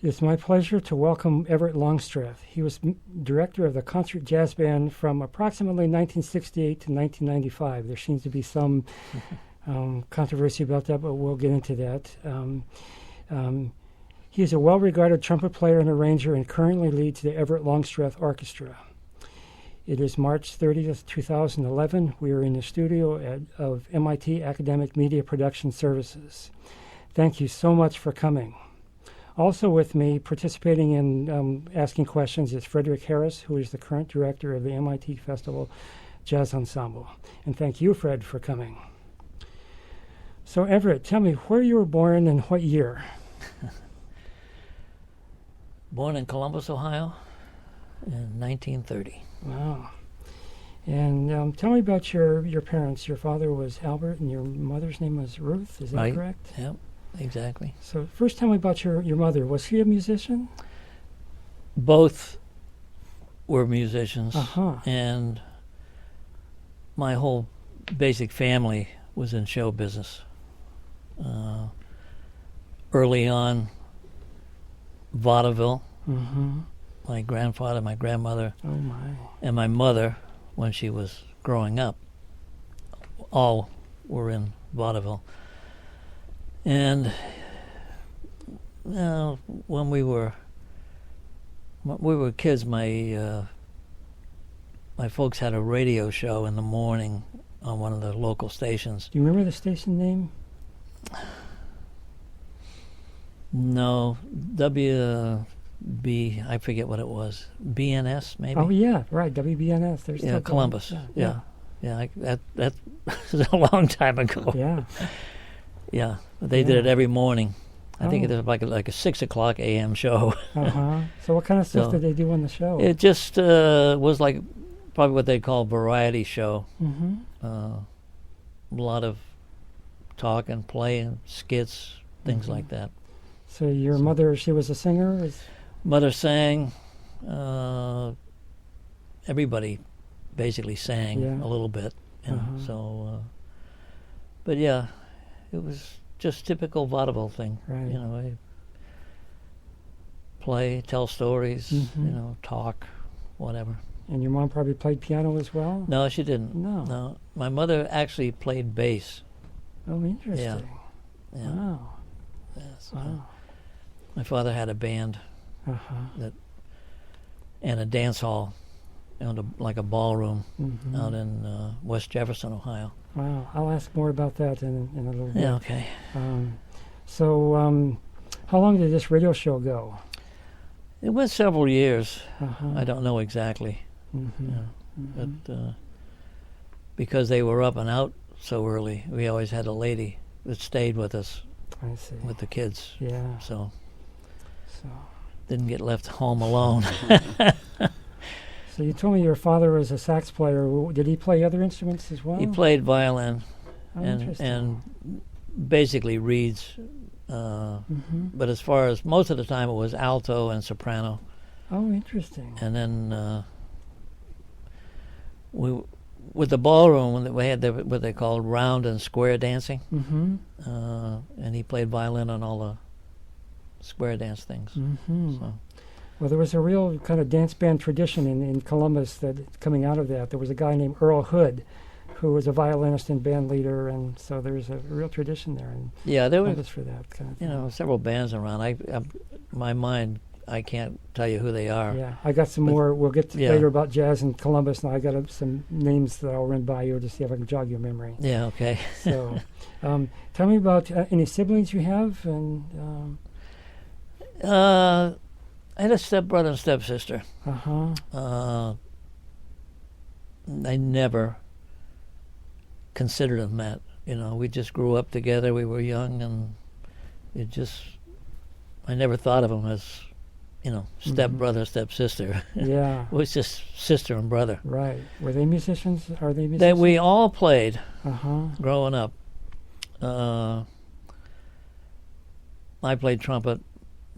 It's my pleasure to welcome Everett Longstreth. He was director of the concert jazz band from approximately 1968 to 1995. There seems to be some controversy about that, but we'll get into that. He is a well-regarded trumpet player and arranger and currently leads the Everett Longstreth Orchestra. It is March 30th, 2011. We are in the studio of MIT Academic Media Production Services. Thank you so much for coming. Also with me, participating in asking questions, is Frederick Harris, who is the current director of the MIT Festival Jazz Ensemble. And thank you, Fred, for coming. So, Everett, tell me where you were born and what year? Born in Columbus, Ohio, in 1930. Wow. And tell me about your parents. Your father was Albert and your mother's name was Ruth. Is that Right. correct? Yep, exactly. So first tell me about your mother. Was she a musician? Both were musicians, Uh-huh. and my whole basic family was in show business. Early on, vaudeville. Mm-hmm. My grandfather, my grandmother, Oh, my. and my mother, when she was growing up, all were in vaudeville. And when we were kids, my folks had a radio show in the morning on one of the local stations. Do you remember the station name? No, I forget what it was. BNS, maybe? Oh, yeah, right, WBNS. There's Yeah, Columbus. Yeah. That was a long time ago. Yeah. Yeah, they did it every morning. I think it was like a 6 o'clock a.m. show. Uh-huh. So what kind of stuff did they do on the show? It just was like probably what they call variety show. Mm-hmm. A lot of talk and play and skits, things like that. So your mother, she was a singer? Mother sang. Everybody basically sang a little bit. You know, so, but yeah, it was just typical vaudeville thing. Right. You know, play, tell stories, you know, talk, whatever. And your mom probably played piano as well? No, she didn't. No. My mother actually played bass. Oh, interesting. Yeah. Wow. Yeah, so Wow. my father had a band and a dance hall, like a ballroom out in West Jefferson, Ohio. Wow. I'll ask more about that in a little bit. Yeah, okay. So how long did this radio show go? It went several years. I don't know exactly. But because they were up and out so early, we always had a lady that stayed with us. I see. With the kids. Yeah. So didn't get left home alone. So you told me your father was a sax player. Did he play other instruments as well? He played violin Interesting. and basically reeds. But as far as most of the time, it was alto and soprano. Oh, interesting. And then with the ballroom, we had what they called round and square dancing. And he played violin on all the square dance things. So. Well, there was a real kind of dance band tradition in Columbus that coming out of that. There was a guy named Earl Hood who was a violinist and band leader, and so there's a real tradition there. And there was for that kind of thing. You know, several bands around. My mind, I can't tell you who they are. Yeah, I got some more. We'll get to later about jazz in Columbus, and I got some names that I'll run by you to see if I can jog your memory. Yeah, okay. So, tell me about any siblings you have, and. I had a stepbrother and stepsister. Uh-huh. I never considered them that. You know, we just grew up together. We were young, and I never thought of them as, stepbrother, stepsister. Yeah. It was just sister and brother. Right. Were they musicians? Are they musicians? We all played Uh-huh. growing up. I played trumpet.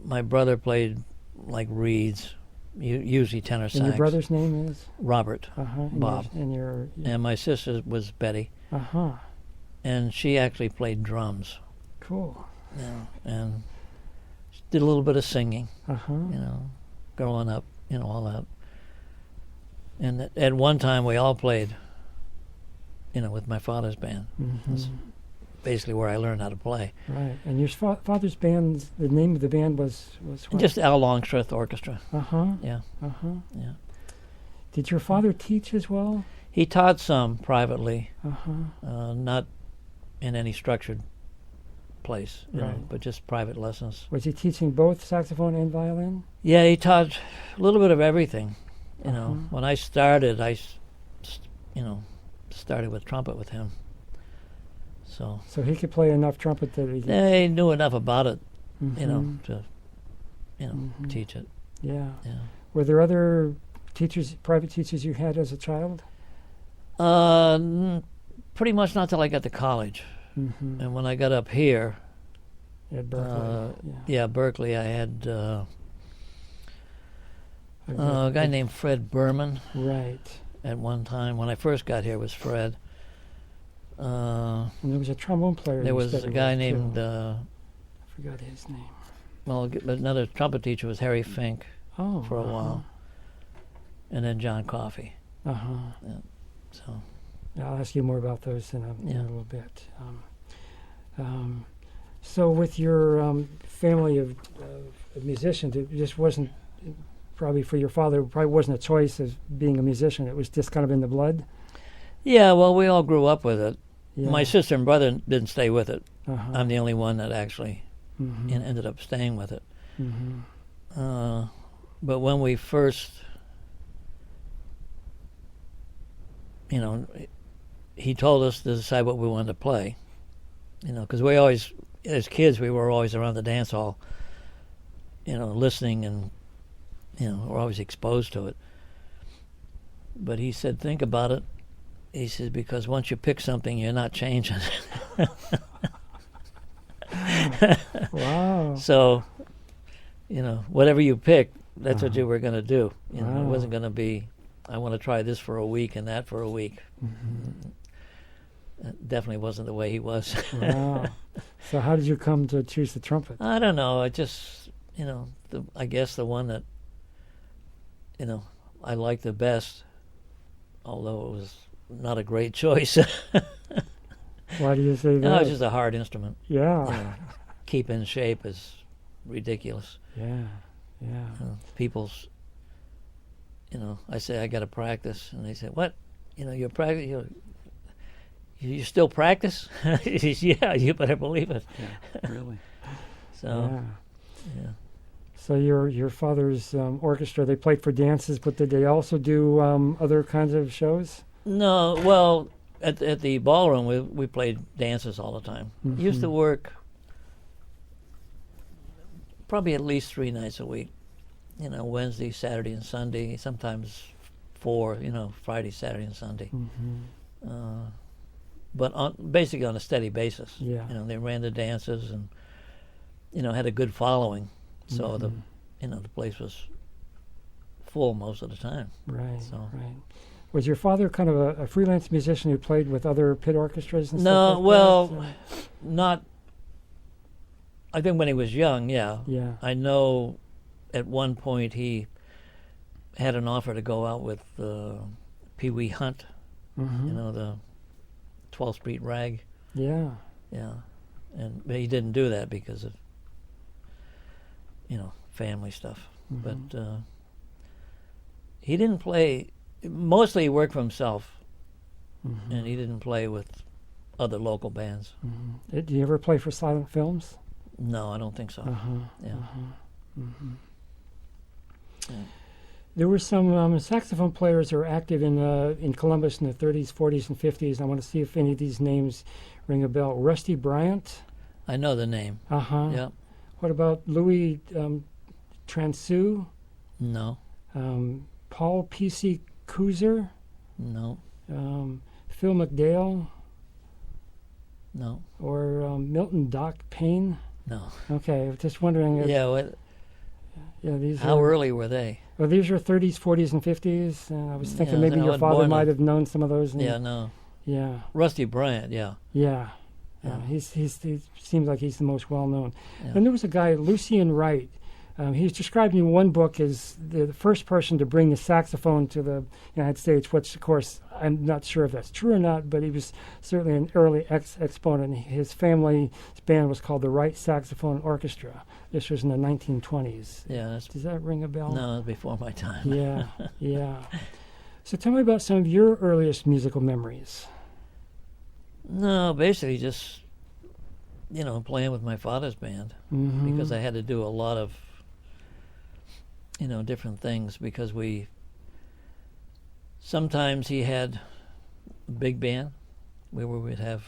My brother played like reeds, usually tenor sax. And your brother's name is? Robert. Bob. And my sister was Betty. Uh-huh. And she actually played drums. Cool. Yeah. And did a little bit of singing, Uh-huh. growing up, all that. And at one time we all played, with my father's band. Mm-hmm. That's basically where I learned how to play. Right. And your father's band, the name of the band was what? Just Al Longstreth Orchestra. Uh-huh. Yeah. Uh-huh. Yeah. Did your father teach as well? He taught some privately, Uh-huh. not in any structured place, Right. but just private lessons. Was he teaching both saxophone and violin? Yeah, he taught a little bit of everything. Uh-huh. When I started, started with trumpet with him. So he could play enough trumpet that he they knew enough about it, Mhm. to, Mhm. teach it. Yeah. Yeah. Were there other teachers, private teachers you had as a child? Pretty much not till I got to college. Mm-hmm. And when I got up here, At Berkeley. Berkeley, I had a guy named Fred Berman Right. at one time. When I first got here, it was Fred. And there was a trombone player. There you was a studied guy with, named, too. I forgot his name. another trumpet teacher was Harry Fink Oh. for a while. And then John Coffey. Uh-huh. So, I'll ask you more about those in a Yeah. little bit. So with your family of musicians, it just wasn't, probably for your father, it probably wasn't a choice of being a musician. It was just kind of in the blood. yeah, well, we all grew up with it. Yeah. My sister and brother didn't stay with it. Uh-huh. I'm the only one that actually Mhm. ended up staying with it. Mhm. But when we first, he told us to decide what we wanted to play. Because we always, as kids, we were always around the dance hall, listening and, we're always exposed to it. But he said, think about it. He says, because once you pick something, you're not changing. Wow. So, whatever you pick, that's what Uh-huh. you were going to do. It Wow. wasn't going to be, I want to try this for a week and that for a week. Mhm. It definitely wasn't the way he was. Wow. So how did you come to choose the trumpet? I don't know. I just, I guess the one that, I liked the best, although it was not a great choice. Why do you say that? No, it's just a hard instrument. Yeah. Keep in shape is ridiculous. Yeah. Yeah. People's, I say I got to practice, and they say, "What? You're practice? You still practice?" He says, "Yeah, you better believe it." Yeah, really. So, yeah. So your father's orchestra, they played for dances, but did they also do other kinds of shows? No, well, at the ballroom we played dances all the time. Mhm. Used to work probably at least 3 nights a week. Wednesday, Saturday, and Sunday. Sometimes 4. Friday, Saturday, and Sunday. Mm-hmm. But basically on a steady basis. Yeah. They ran the dances and had a good following. So Mhm. the place was full most of the time. Right. So. Right. Was your father kind of a freelance musician who played with other pit orchestras and stuff No, like well, that? not. I think when he was young, yeah. Yeah. I know at one point he had an offer to go out with Pee Wee Hunt, Mm-hmm. the 12th Street Rag. Yeah. Yeah. But he didn't do that because of, family stuff. Mhm. But he didn't play. Mostly he worked for himself, Mhm. and he didn't play with other local bands. Mhm. Did you ever play for silent films? No, I don't think so. Uh-huh. Yeah. Uh-huh. Mhm. Yeah. There were some saxophone players who were active in Columbus in the 30s, 40s, and 50s. I want to see if any of these names ring a bell. Rusty Bryant. I know the name. Uh-huh. Yeah. What about Louis Transu? No. Paul P.C. Kuzer? No. Phil McDale? No. Or Milton Doc Payne? No. Okay, just wondering if... Yeah. What? Yeah, these How are, early were they? Well, these are 30s, 40s, and 50s. I was thinking Yeah, maybe they your weren't father born might in- have known some of those. Yeah. No. Yeah. Rusty Bryant. Yeah. Yeah. He seems like he's the most well known. Yeah. And there was a guy, Lucien Wright. He's described in one book as the first person to bring the saxophone to the United States, which, of course, I'm not sure if that's true or not, but he was certainly an early exponent. His family's band was called the Wright Saxophone Orchestra. This was in the 1920s. Yeah. Does that ring a bell? No, before my time. Yeah, yeah. So tell me about some of your earliest musical memories. No, basically just, playing with my father's band, because I had to do a lot of, different things, because sometimes he had a big band where we would have,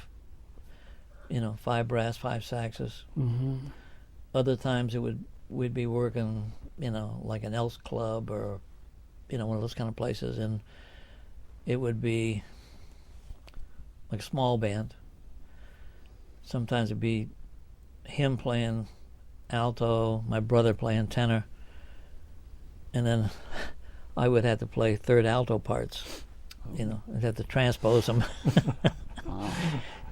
5 brass, 5 saxes. Other times we'd be working, like an Elks Club or, one of those kind of places, and it would be like a small band. Sometimes it'd be him playing alto, my brother playing tenor, and then I would have to play third alto parts. I'd have to transpose them.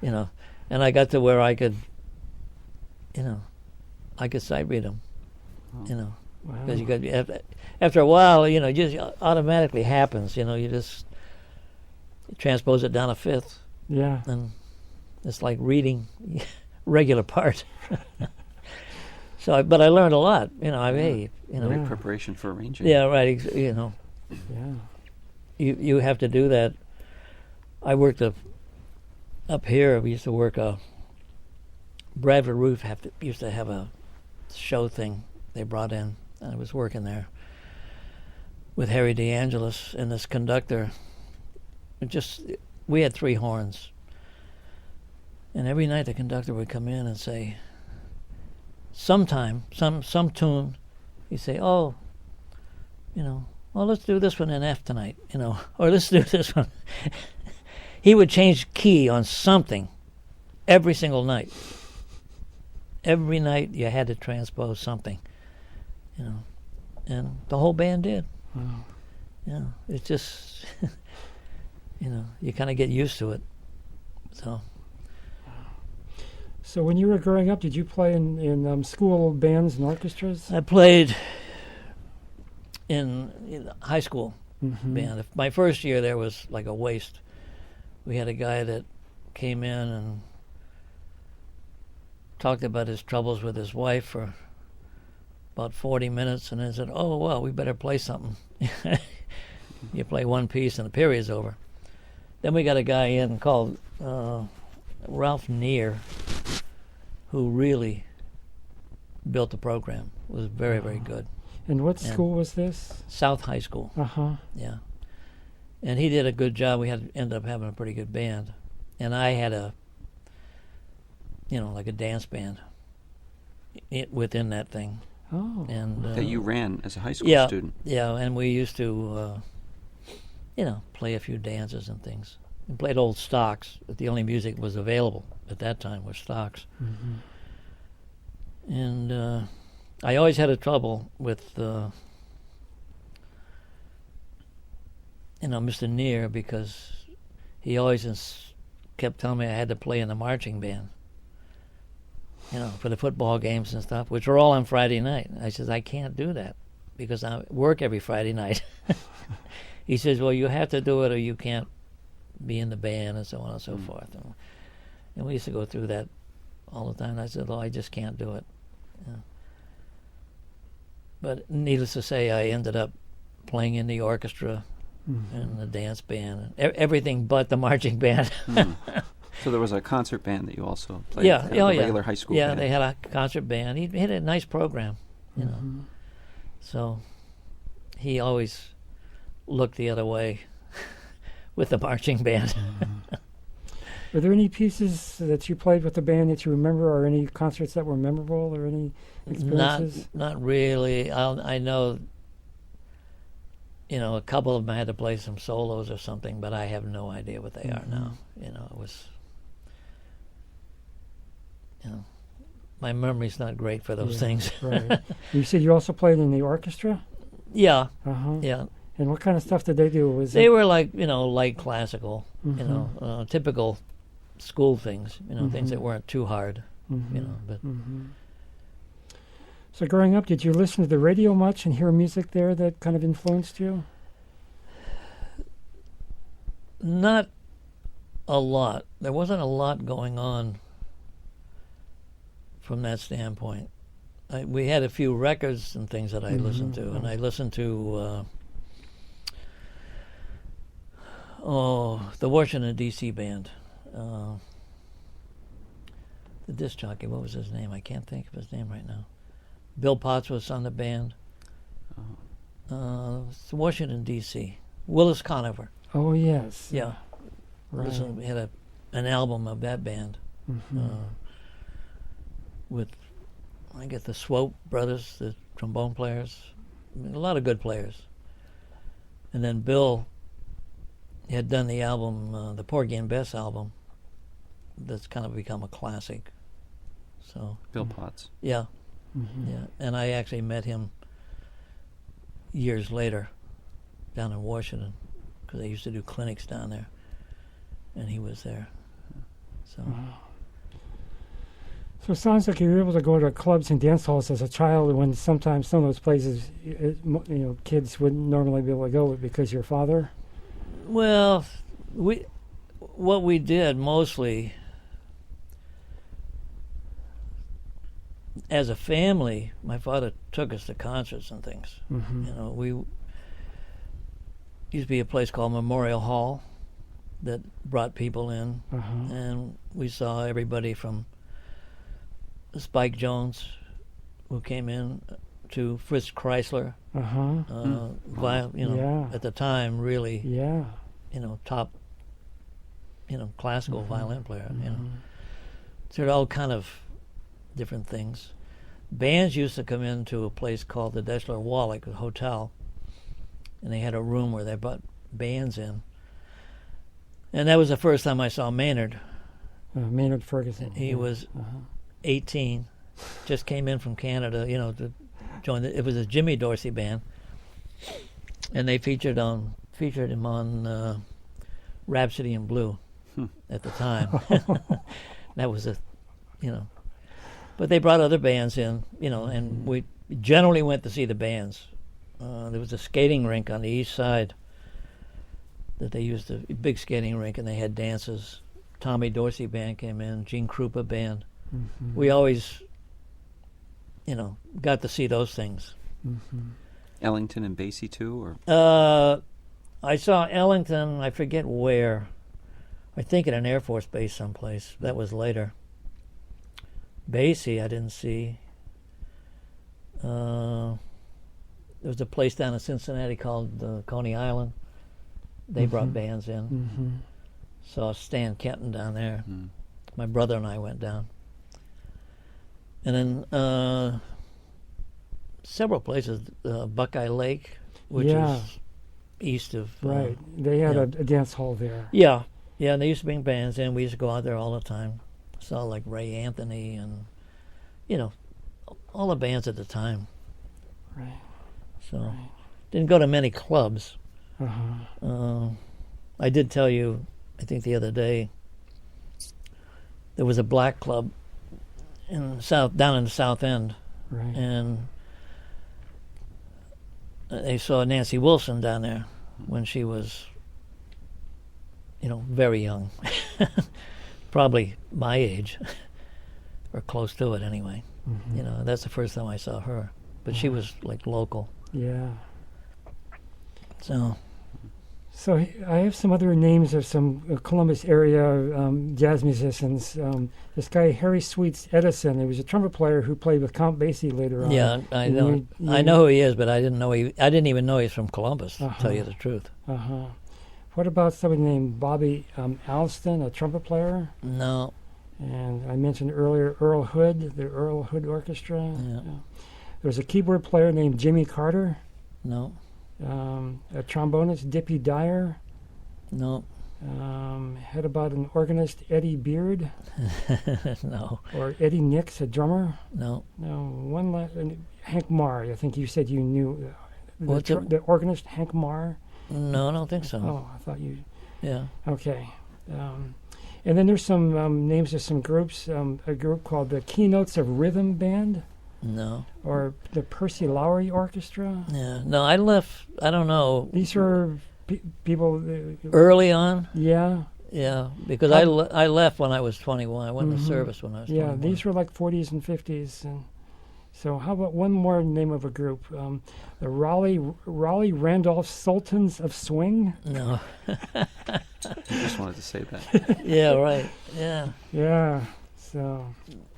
And I got to where I could sight read them. Because you got after a while, it just automatically happens. You just transpose it down a fifth. Yeah. And it's like reading regular part. But I learned a lot. Great preparation for arranging. Yeah, right. Yeah. You have to do that. I worked up here. We used to work Bradford Roof used to have a show thing they brought in. I was working there with Harry DeAngelis and this conductor. We had 3 horns. And every night the conductor would come in and say, sometime, some tune, he'd say, well, let's do this one in F tonight, or let's do this one. He would change key on something every single night. Every night you had to transpose something, and the whole band did. Wow. It's just, you kind of get used to it. So when you were growing up, did you play in school bands and orchestras? I played in high school band. My first year there was like a waste. We had a guy that came in and talked about his troubles with his wife for about 40 minutes, and then said, oh, well, we better play something. You play one piece and the period's over. Then we got a guy in called Ralph Neer, who really built the program. Was very, very good. And what school was this? South High School. Yeah. And he did a good job. We ended up having a pretty good band. And I had like a dance band within that thing. Oh. And that you ran as a high school student. Yeah, and we used to, play a few dances and things. We played old stocks. But the only music that was available at that time was stocks. And I always had a trouble with, Mr. Neer, because he always kept telling me I had to play in the marching band. For the football games and stuff, which were all on Friday night. I says, I can't do that because I work every Friday night. He says, well, you have to do it or you can't be in the band and so on and so forth. And we used to go through that all the time. And I said, well, I just can't do it. But needless to say, I ended up playing in the orchestra and the dance band, everything but the marching band. So there was a concert band that you also played. Yeah, regular high school band. Yeah, they had a concert band. He had a nice program, So he always looked the other way with the marching band. Were there any pieces that you played with the band that you remember, or any concerts that were memorable, or any experiences? Not really. I know, a couple of them I had to play some solos or something, but I have no idea what they are now. It was... my memory's not great for those things. Right. You said you also played in the orchestra? Yeah. Yeah. And what kind of stuff did they do? They were like, light classical, typical school things, things that weren't too hard, but. So growing up, did you listen to the radio much and hear music there that kind of influenced you? Not a lot. There wasn't a lot going on from that standpoint. We had a few records and things that I listened to, and I listened to the Washington, D.C. band. The disc jockey, what was his name? I can't think of his name right now. Bill Potts was on the band. It's Washington, D.C. Willis Conover. Oh, yes. Yeah. Right. We had an album of that band with, I guess, the Swope brothers, the trombone players, a lot of good players. And then Bill had done the album, the Porgy and Bess album, that's kind of become a classic. So Bill Potts. Yeah. Yeah, and I actually met him years later down in Washington because they used to do clinics down there, and he was there. So, So it sounds like you were able to go to clubs and dance halls as a child when sometimes some of those places, kids wouldn't normally be able to go because your father. Well, what we did mostly. As a family, my father took us to concerts and things. We used to be a place called Memorial Hall that brought people in, and we saw everybody from Spike Jones, who came in, to Fritz Chrysler. At the time, really, top, classical violin player. So they're all kind of different things. Bands used to come into a place called the Deschler Wallach Hotel, and they had a room where they brought bands in. And that was the first time I saw Maynard. Maynard Ferguson. He was 18, just came in from Canada, to join. It was a Jimmy Dorsey band, and they featured him on Rhapsody in Blue at the time. That was But they brought other bands in, and we generally went to see the bands. There was a skating rink on the east side that they used, a big skating rink, and they had dances. Tommy Dorsey band came in, Gene Krupa band. We always, got to see those things. Ellington and Basie too, or? I saw Ellington, I forget where. I think at an Air Force base someplace. That was later. Basie I didn't see. There was a place down in Cincinnati called Coney Island. They brought bands in. Saw Stan Kenton down there. My brother and I went down. And then several places. Buckeye Lake, which is east of... Right. They had a dance hall there. Yeah. Yeah, and they used to bring bands in. We used to go out there all the time. Saw like Ray Anthony and, all the bands at the time. Right. So, didn't go to many clubs. I did tell you, I think the other day, there was a black club down in the South End. Right. And they saw Nancy Wilson down there when she was, very young. Probably my age, or close to it anyway. That's the first time I saw her. But she was like local. Yeah. So I have some other names of some Columbus area jazz musicians. This guy Harry Sweets Edison. He was a trumpet player who played with Count Basie later on. Yeah, I know. I know who he is, but I didn't even know he's from Columbus. To tell you the truth. What about somebody named Bobby Alston, a trumpet player? No. And I mentioned earlier Earl Hood, the Earl Hood Orchestra. Yeah. There was a keyboard player named Jimmy Carter. No. A trombonist, Dippy Dyer. No. Had about an organist, Eddie Beard. No. Or Eddie Nix, a drummer. No. No. Hank Marr. I think you said you knew the organist, Hank Marr. No, I don't think so. Oh, I thought you... Yeah. Okay. And then there's some names of some groups. A group called the Keynotes of Rhythm Band. No. Or the Percy Lowry Orchestra. Yeah. No, I left. I don't know. These were people early on. Yeah. Yeah, because I left when I was 21. I went into service when I was 21. Yeah, these were like 40s and 50s. And so how about one more name of a group? The Raleigh Randolph Sultans of Swing? No. I just wanted to say that. Yeah, right. Yeah. Yeah. So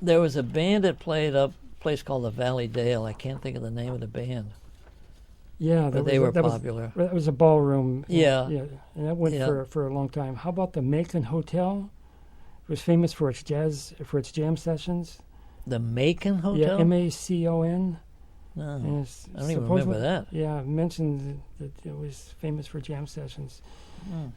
there was a band that played up a place called the Valley Dale. I can't think of the name of the band. Yeah, but they were popular. That was a ballroom. Yeah. Yeah, and that went for a long time. How about the Macon Hotel? It was famous for its jam sessions. The Macon Hotel? Yeah, M-A-C-O-N. No, I don't even remember that. Yeah, it mentioned that it was famous for jam sessions.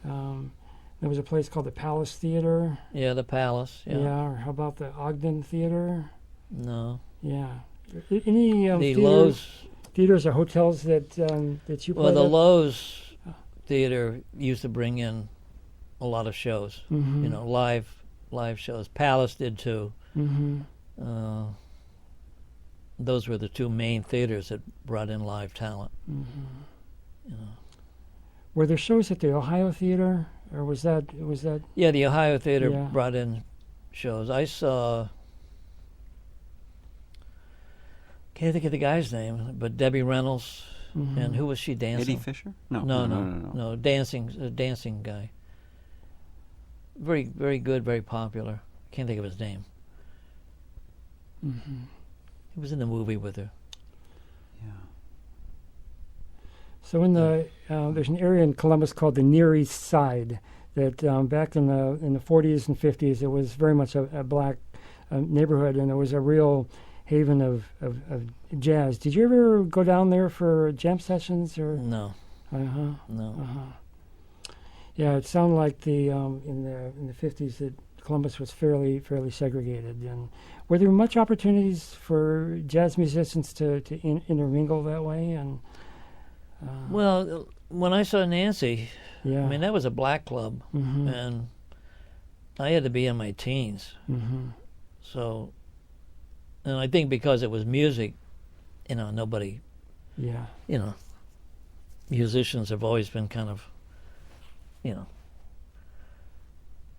There was a place called the Palace Theater. Yeah, the Palace. Yeah. Yeah, or how about the Ogden Theater? No. Yeah. Any the Lowe's theaters or hotels that you played Well, the at? Lowe's Theater used to bring in a lot of shows. Mm-hmm. You know, live shows. Palace did too. Mm-hmm. Those were the two main theaters that brought in live talent. Mm-hmm. You know. Were there shows at the Ohio Theater, or was that? Yeah, the Ohio Theater brought in shows. I saw. Can't think of the guy's name, but Debbie Reynolds, and who was she dancing? Eddie Fisher? No. Dancing guy. Very, very good, very popular. Can't think of his name. Mm-hmm. He was in the movie with her. Yeah. So there's an area in Columbus called the Near East Side that back in the 40s and 50s it was very much a black neighborhood, and it was a real haven of jazz. Did you ever go down there for jam sessions or? No. No. Yeah, it sounded like in the 50s that Columbus was fairly segregated. And were there much opportunities for jazz musicians to intermingle that way? And well, when I saw Nancy, I mean that was a black club, and I had to be in my teens. So. And I think because it was music, nobody, musicians have always been kind of,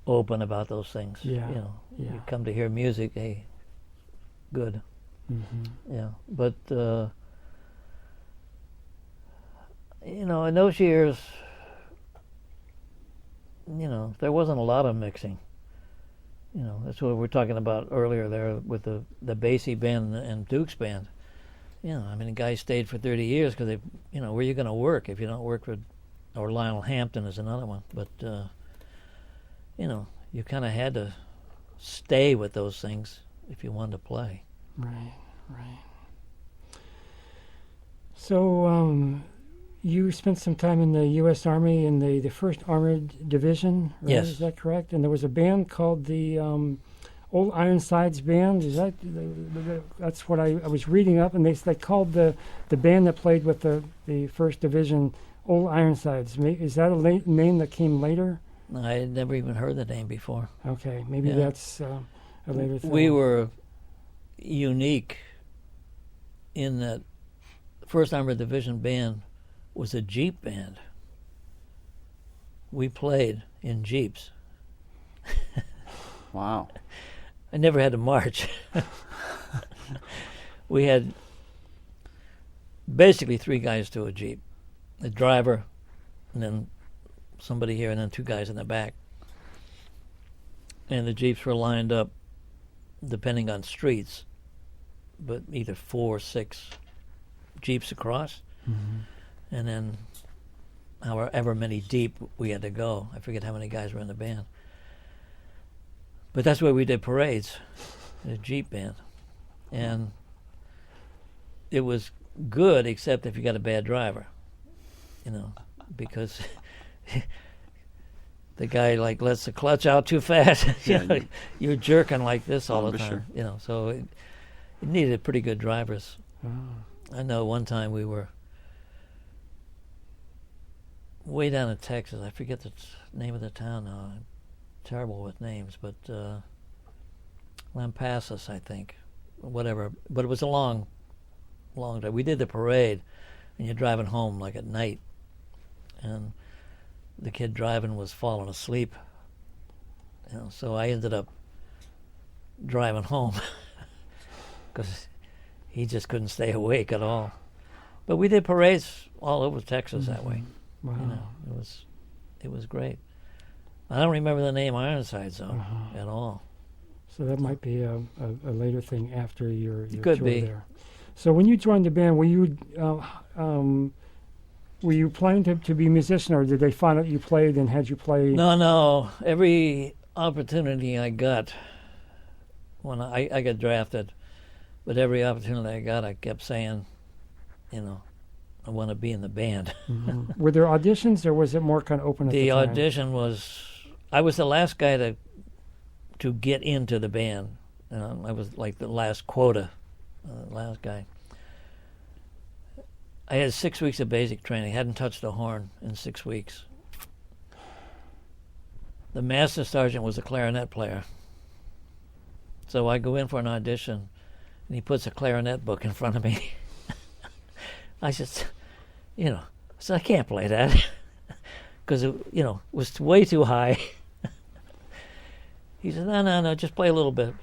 open about those things. Yeah. You come to hear music, hey, good. Yeah. But, in those years, there wasn't a lot of mixing. That's what we were talking about earlier there with the Basie band and Duke's band. The guy stayed for 30 years because they, where are you going to work if you don't work with, or Lionel Hampton is another one. But, you kind of had to stay with those things if you wanted to play. Right. So, you spent some time in the U.S. Army in the 1st Armored Division, right? Yes. Is that correct? And there was a band called the Old Ironsides Band. Is that that's what I was reading up, and they called the band that played with the 1st Division Old Ironsides. Is that a name that came later? I had never even heard the name before. Okay, maybe that's a later thing. We were unique in that 1st Armored Division band was a Jeep band. We played in Jeeps. Wow. I never had to march. We had basically 3 guys to a Jeep. The driver, and then somebody here, and then 2 guys in the back. And the Jeeps were lined up, depending on streets, but either 4 or 6 Jeeps across. And then however many deep we had to go. I forget how many guys were in the band. But that's where we did parades, the Jeep band. And it was good except if you got a bad driver, because the guy lets the clutch out too fast. You're jerking like this all the time. Sure. So it needed pretty good drivers. I know one time we were way down in Texas. I forget the name of the town now. terrible with names, but Lampasas, I think, whatever. But it was a long drive. We did the parade, and you're driving home like at night, and the kid driving was falling asleep. So I ended up driving home because he just couldn't stay awake at all. But we did parades all over Texas that way. Wow. It was great. I don't remember the name Ironsides though at all. So that might be a later thing after your Could tour be. there. So when you joined the band, were you planning to be a musician, or did they find out you played and had you play? No. Every opportunity I got, when I got drafted, but every opportunity I got, I kept saying, I want to be in the band. Mm-hmm. Were there auditions, or was it more kind of open at the time? The audition was, I was the last guy to get into the band. I was like the last quota, last guy. I had 6 weeks of basic training. Hadn't touched a horn in 6 weeks. The master sergeant was a clarinet player. So I go in for an audition, and he puts a clarinet book in front of me. I said, so I can't play that because it, was way too high. He said, no, just play a little bit.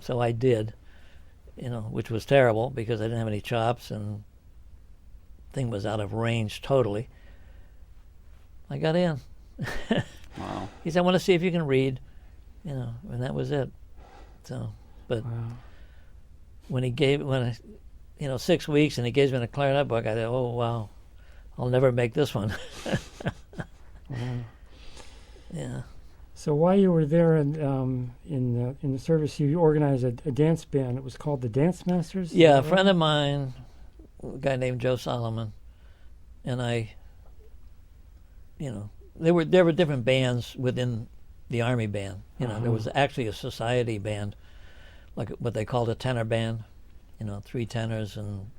So I did, which was terrible because I didn't have any chops and thing was out of range totally. I got in. Wow. He said, I want to see if you can read, and that was it. So, but when 6 weeks and he gives me the clarinet book, I thought, oh, wow, I'll never make this one. Yeah. So while you were there in the service, you organized a dance band. It was called the Dance Masters? Yeah, a friend of mine, a guy named Joe Solomon, and I, there were different bands within the Army band. There was actually a society band, like what they called a tenor band, 3 tenors and,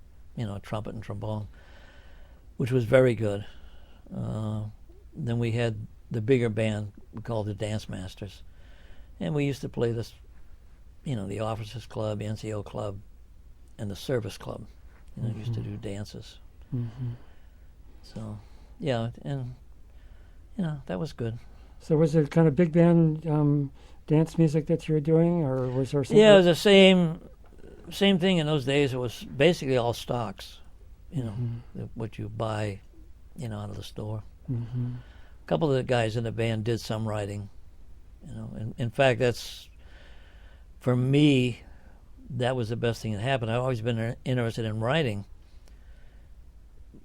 trumpet and trombone, which was very good. Then we had the bigger band we called the Dance Masters. And we used to play this, the Officers Club, the NCO Club, and the Service Club. Used to do dances. Mm-hmm. So, yeah, and, that was good. So was it kind of big band dance music that you were doing, or was there something? Yeah, it was the same thing in those days. It was basically all stocks, what you buy, out of the store. Mm-hmm. A couple of the guys in the band did some writing, and in fact, that's, for me, that was the best thing that happened. I've always been interested in writing,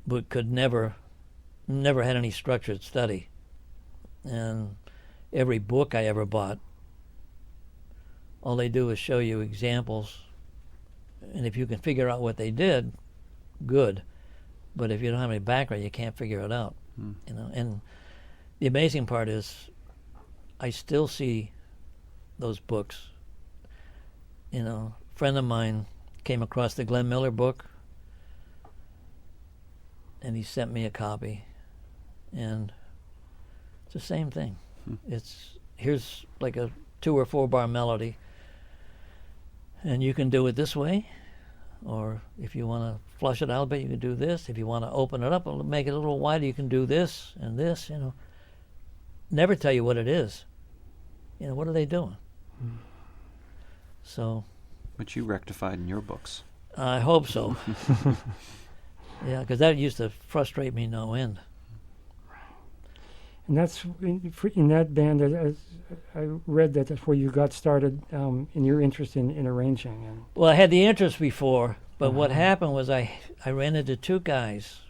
but could never had any structured study. And every book I ever bought, all they do is show you examples, and if you can figure out what they did, good. But if you don't have any background, you can't figure it out. And the amazing part is, I still see those books. A friend of mine came across the Glenn Miller book, and he sent me a copy, and it's the same thing. Here's like a 2 or 4 bar melody, and you can do it this way, or if you want to flush it out a bit, you can do this. If you want to open it up and make it a little wider, you can do this and this. Never tell you what it is. What are they doing? So. But you rectified in your books. I hope so. Yeah, because that used to frustrate me no end. And that's in that band. I read that that's where you got started in your interest in arranging. And well, I had the interest before, but what happened was I ran into 2 guys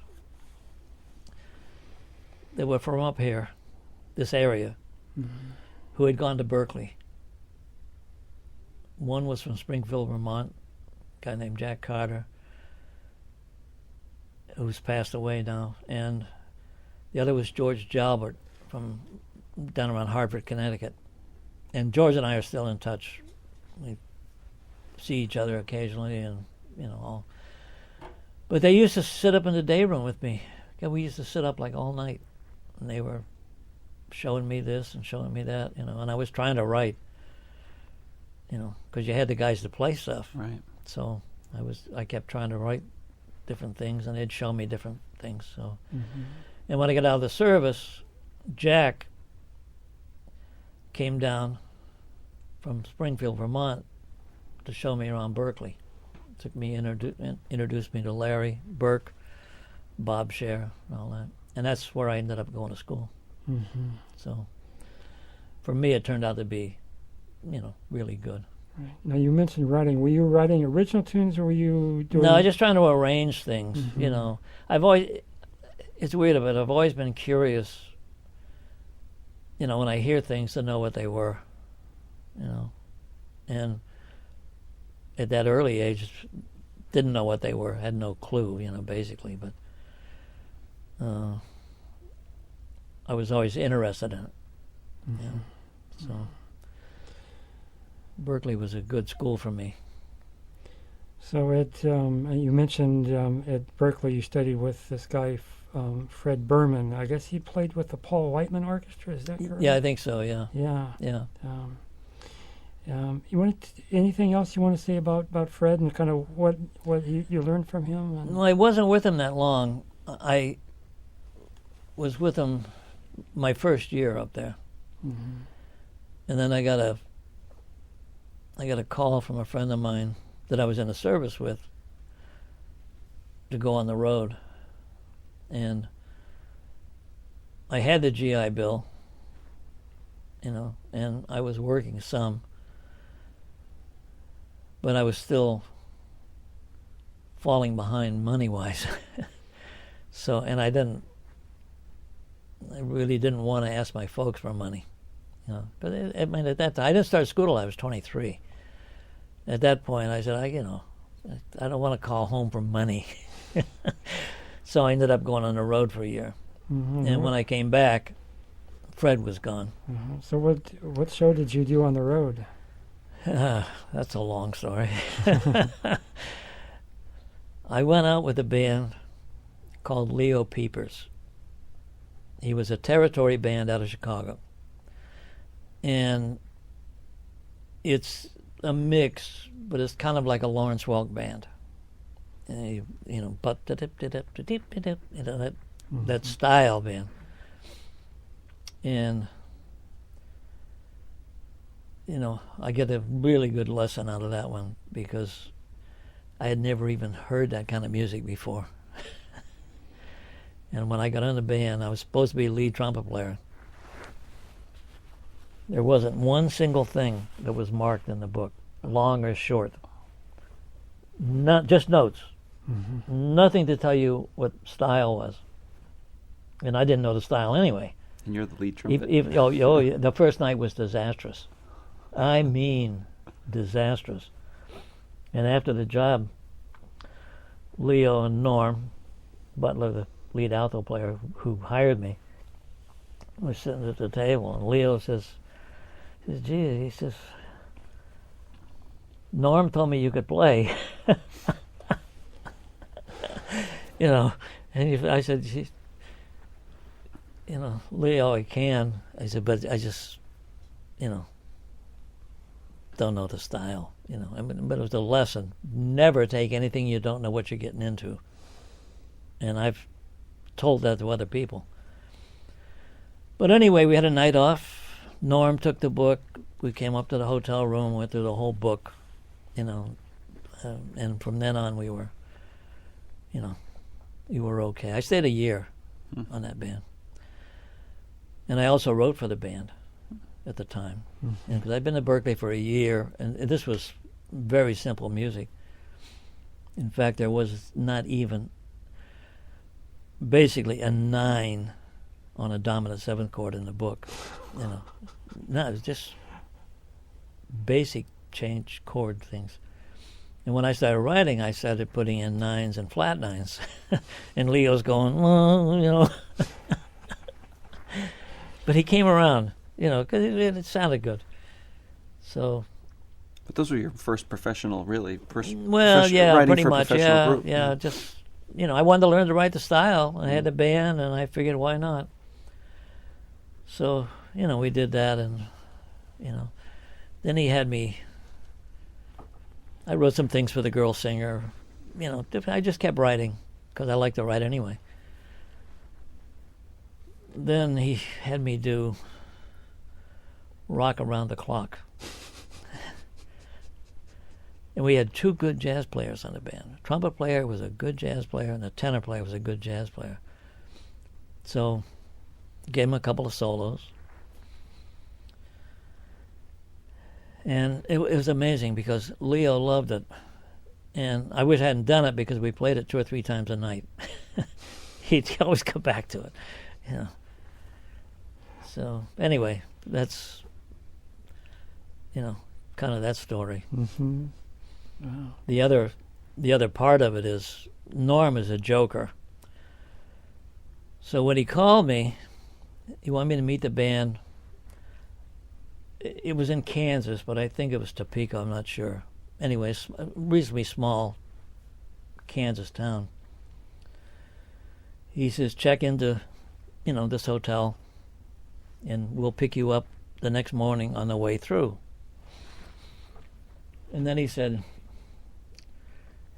that were from up here, this area, who had gone to Berkeley. One was from Springfield, Vermont, a guy named Jack Carter, who's passed away now, and the other was George Jalbert from down around Hartford, Connecticut. And George and I are still in touch. We see each other occasionally, and all. But they used to sit up in the day room with me. We used to sit up like all night, and they were showing me this and showing me that, and I was trying to write, because you had the guys to play stuff. Right. So I kept trying to write different things, and they'd show me different things. So, and when I got out of the service, Jack came down from Springfield, Vermont, to show me around Berkeley. Took me, introduced me to Larry, Burke, Bob Scher, and all that. And that's where I ended up going to school. So, for me, it turned out to be, really good. Right. Now, you mentioned writing. Were you writing original tunes, or were you doing... No, just trying to arrange things, I've always... It's weird, but I've always been curious, when I hear things, to know what they were, And at that early age, didn't know what they were, had no clue, basically. But I was always interested in it. So Berkeley was a good school for me. So you mentioned at Berkeley you studied with this guy, Fred Berman. I guess he played with the Paul Whiteman Orchestra. Is that correct? Yeah, I think so. Yeah. Yeah. Anything else you want to say about Fred and kind of what you learned from him? Well, I wasn't with him that long. I was with him my first year up there, and then I got a call from a friend of mine that I was in a service with to go on the road, and I had the GI Bill, and I was working some. But I was still falling behind money-wise. So, and I really didn't want to ask my folks for money. But at that time, I didn't start school till I was 23. At that point, I said, I don't want to call home for money. So I ended up going on the road for a year. And when I came back, Fred was gone. So what show did you do on the road? That's a long story. I went out with a band called Leo Peepers. He was a territory band out of Chicago. And it's a mix, but it's kind of like a Lawrence Welk band. That style band. And I get a really good lesson out of that one because I had never even heard that kind of music before. And when I got in the band, I was supposed to be a lead trumpet player. There wasn't one single thing that was marked in the book, long or short. Not just notes. Nothing to tell you what style was. And I didn't know the style anyway. And you're the lead trumpet? The first night was disastrous. I mean, disastrous. And after the job, Leo and Norm Butler, the lead alto player who hired me, were sitting at the table, and Leo says, gee, he says, Norm told me you could play. And I said, Leo, I can. I said, but I just, don't know the style, but it was a lesson. Never take anything you don't know what you're getting into. And I've told that to other people. But anyway, we had a night off. Norm took the book. We came up to the hotel room, went through the whole book, and from then on we were okay. I stayed a year on that band. And I also wrote for the band at the time. Because I'd been to Berkeley for a year, and this was very simple music. In fact, there was not even basically a 9 on a dominant 7th chord in the book. No, it was just basic change chord things. And when I started writing, I started putting in 9s and flat 9s. And Leo's going, But he came around, because it sounded good. So. But those were your first professional, really? Well, yeah, pretty much, group. Yeah, just, I wanted to learn to write the style. I had the band, and I figured, why not? So, we did that, and, then he had me, I wrote some things for the Girl Singer, I just kept writing, because I like to write anyway. Then he had me do Rock Around the Clock. And we had two good jazz players on the band. The trumpet player was a good jazz player, and the tenor player was a good jazz player. So, gave him a couple of solos. And it was amazing because Leo loved it. And I wish I hadn't done it because we played it 2 or 3 times a night. He'd always come back to it. So, anyway, that's, kind of that story. Mm-hmm. Wow. The other part of it is Norm is a joker. So when he called me, he wanted me to meet the band. It was in Kansas, but I think it was Topeka, I'm not sure. Anyway, a reasonably small Kansas town. He says, check into, this hotel, and we'll pick you up the next morning on the way through. And then he said,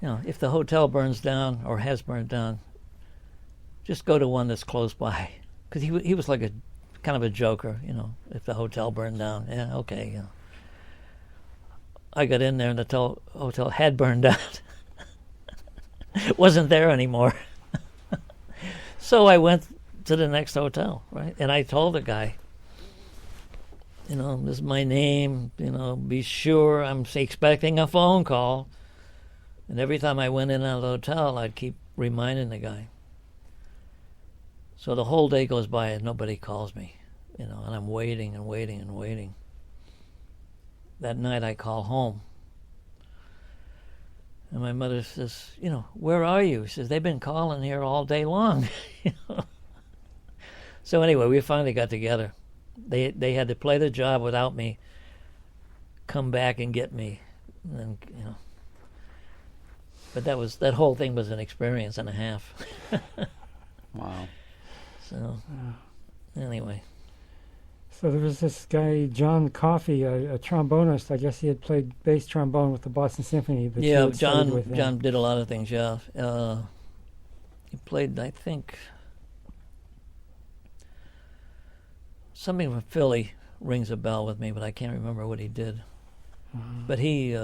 if the hotel burns down or has burned down, just go to one that's close by. Because he was like a kind of a joker, if the hotel burned down. Yeah, okay. I got in there and the hotel had burned down. It wasn't there anymore. So I went to the next hotel, right? And I told the guy, this is my name, be sure I'm expecting a phone call. And every time I went in and out of the hotel, I'd keep reminding the guy. So the whole day goes by and nobody calls me, and I'm waiting and waiting and waiting. That night I call home. And my mother says, where are you? She says, they've been calling here all day long. So anyway, we finally got together. They had to play the job without me, come back and get me. And but that whole thing was an experience and a half. Wow. So, anyway. So there was this guy, John Coffey, a trombonist. I guess he had played bass trombone with the Boston Symphony. But Yeah, with him. John did a lot of things, yeah. He played, I think, something from Philly rings a bell with me, but I can't remember what he did. But he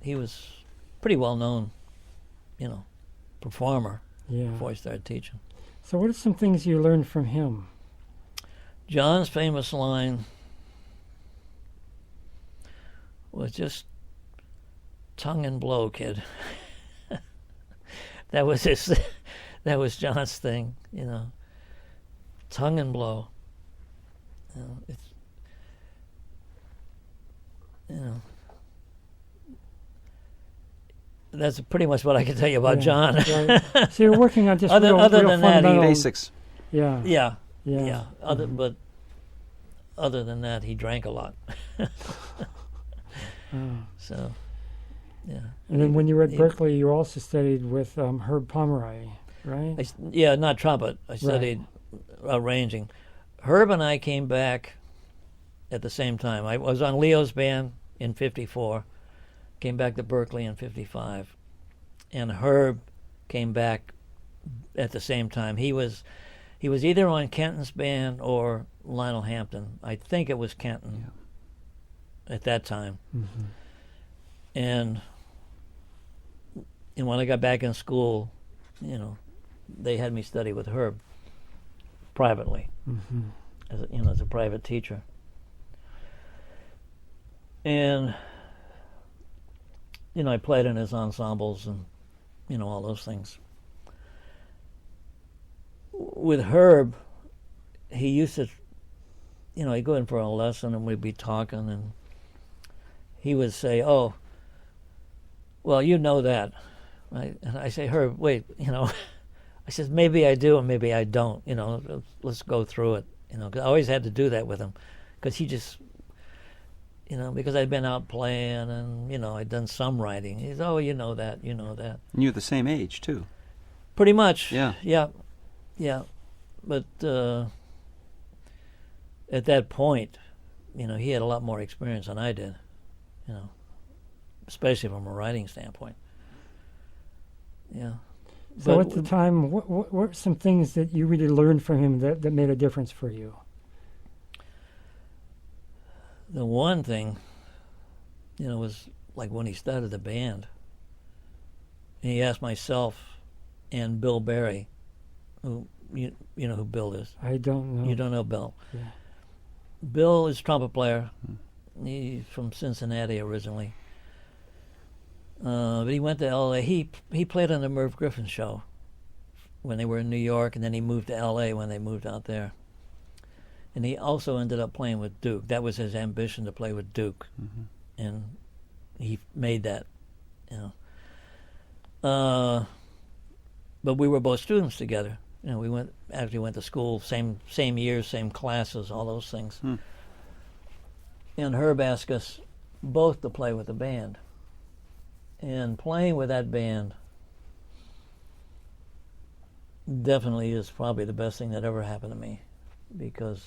was pretty well-known, performer before he started teaching. So what are some things you learned from him? John's famous line was just tongue and blow, kid. That was John's thing, tongue and blow. That's pretty much what I can tell you about John. Right. So you're working on just other real than that, Basics. Yeah. But other than that, he drank a lot. So, yeah. And then when you were at Berkeley, you also studied with Herb Pomeroy, right? Not trumpet. I studied arranging. Herb and I came back at the same time. I was on Leo's band in '54, came back to Berkeley in '55, and Herb came back at the same time. He was either on Kenton's band or Lionel Hampton. I think it was Kenton at that time. Mm-hmm. And when I got back in school, they had me study with Herb privately, as a private teacher. And I played in his ensembles and all those things. With Herb, he used to, he'd go in for a lesson and we'd be talking, and he would say, "Oh, well, you know that," right? And I say, "Herb, wait, I says, maybe I do and maybe I don't, let's go through it, 'cause I always had to do that with him, because he just, because I'd been out playing and, I'd done some writing. He's, "Oh, you know that. And you're the same age, too. Pretty much. Yeah. Yeah. But at that point, he had a lot more experience than I did, especially from a writing standpoint. Yeah. So at the time, what were some things that you really learned from him that made a difference for you? The one thing, was like when he started the band. And he asked myself and Bill Berry, who you know who Bill is. I don't know. You don't know Bill. Yeah. Bill is a trumpet player. He's from Cincinnati originally. But he went to L.A. He played on the Merv Griffin show when they were in New York, and then he moved to L.A. when they moved out there. And he also ended up playing with Duke. That was his ambition, to play with Duke. Mm-hmm. And he made that, But we were both students together. We went to school, same years, same classes, all those things. And Herb asked us both to play with the band. And playing with that band definitely is probably the best thing that ever happened to me, because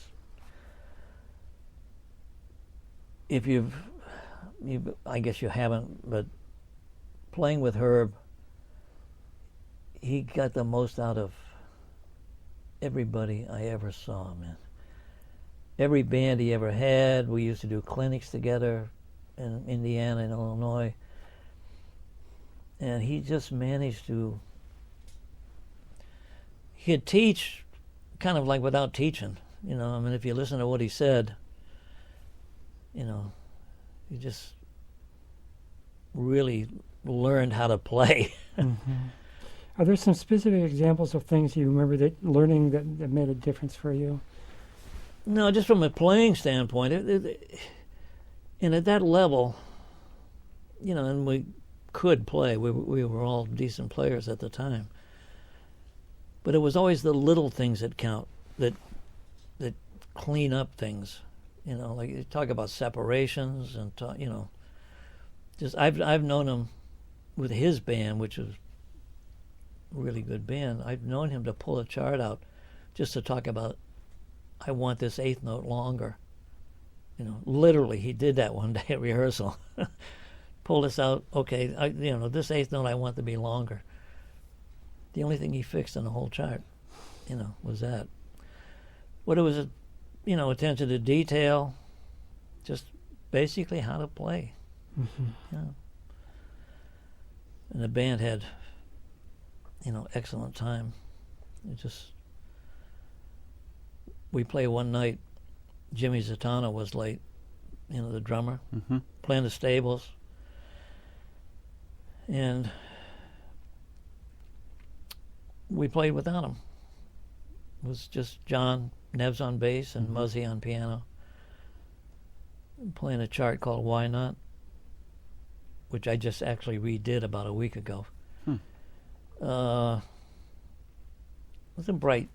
if I guess you haven't, but playing with Herb, he got the most out of everybody I ever saw, man. Every band he ever had, we used to do clinics together in Indiana and Illinois. And he just managed to, he could teach kind of like without teaching. If you listen to what he said, you just really learned how to play. Mm-hmm. Are there some specific examples of things you remember learning that made a difference for you? No, just from a playing standpoint, and at that level, and we could play. We were all decent players at the time. But it was always the little things that count, that clean up things. Like you talk about separations and just I've known him with his band, which was a really good band. I've known him to pull a chart out just to talk about, I want this eighth note longer. Literally, he did that one day at rehearsal. Pull this out, okay, this eighth note I want to be longer. The only thing he fixed in the whole chart, was that. But it was, attention to detail, just basically how to play. Mm-hmm. Yeah. And the band had, excellent time. We played one night, Jimmy Zatanna was late, the drummer, playing the stables. And we played without him. It was just John Neves on bass and Muzzy on piano, playing a chart called Why Not, which I just actually redid about a week ago. It wasn't bright.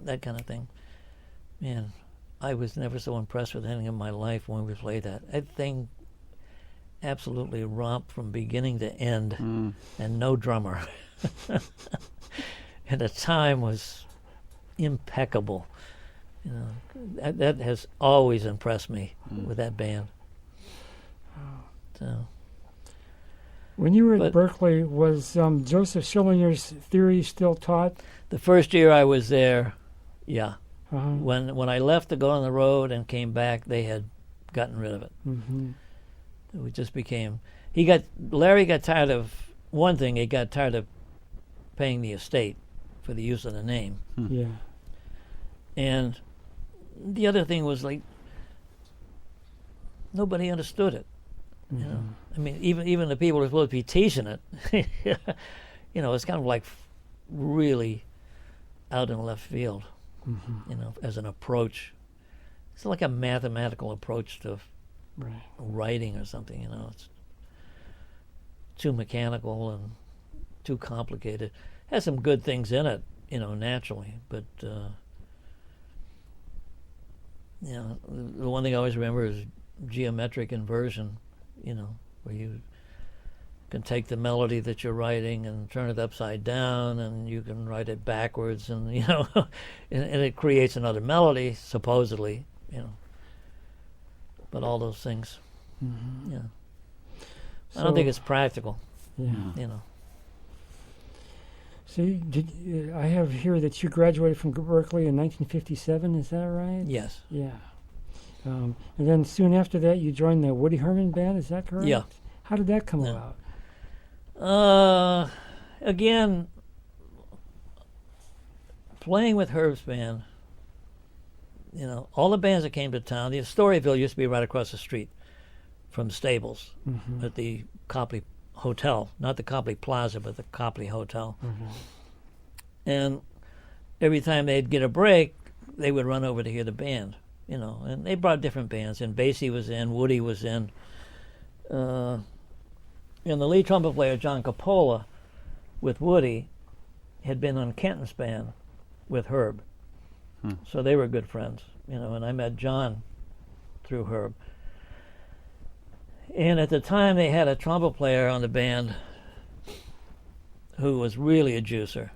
That kind of thing. Man, I was never so impressed with anything in my life when we played that. That thing absolutely romped from beginning to end, and no drummer. And the time was impeccable. That has always impressed me with that band. So. When you were at Berkeley, was Joseph Schillinger's theory still taught? The first year I was there, yeah. Uh-huh. When I left to go on the road and came back, they had gotten rid of it. Mm-hmm. It just became. Larry got tired of one thing. He got tired of paying the estate for the use of the name. Yeah. And the other thing was like nobody understood it. Mm-hmm. I mean, even the people who were supposed to be teaching it, it's kind of like really out in left field. As an approach. It's like a mathematical approach to writing or something, It's too mechanical and too complicated. Has some good things in it, naturally, but the one thing I always remember is geometric inversion, where you can take the melody that you're writing and turn it upside down, and you can write it backwards, and and it creates another melody, supposedly, But all those things, I don't think it's practical, So I have here that you graduated from Berkeley in 1957. Is that right? Yes. Yeah. And then soon after that, you joined the Woody Herman Band. Is that correct? Yeah. How did that come about? Again, playing with Herb's band, all the bands that came to town, the Storyville used to be right across the street from Stables at the Copley Hotel, not the Copley Plaza, but the Copley Hotel. And every time they'd get a break, they would run over to hear the band, and they brought different bands, and Basie was in, Woody was in, and the lead trumpet player, John Coppola, with Woody, had been on Kenton's band with Herb. So they were good friends, and I met John through Herb. And at the time, they had a trumpet player on the band who was really a juicer.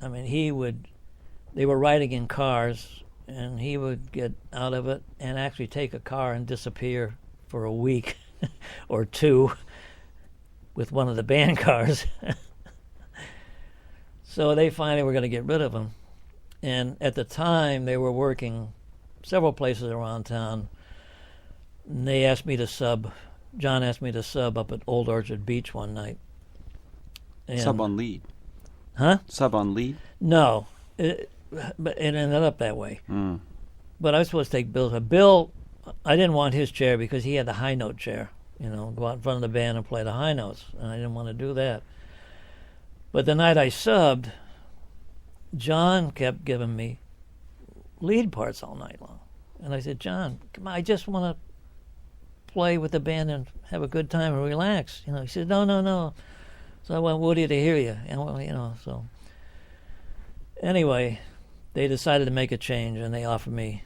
I mean, they were riding in cars, and he would get out of it and actually take a car and disappear for a week or two with one of the band cars. So they finally were going to get rid of him. And at the time, they were working several places around town. And they asked me to sub. John asked me to sub up at Old Orchard Beach one night. And sub on lead. Huh? Sub on lead? No. But it ended up that way. But I was supposed to take Bill's. Bill, I didn't want his chair because he had the high note chair. Go out in front of the band and play the high notes. And I didn't want to do that. But the night I subbed, John kept giving me lead parts all night long. And I said, John, come on, I just want to play with the band and have a good time and relax. He said, no. So I want Woody to hear you. And, so anyway, they decided to make a change, and they offered me,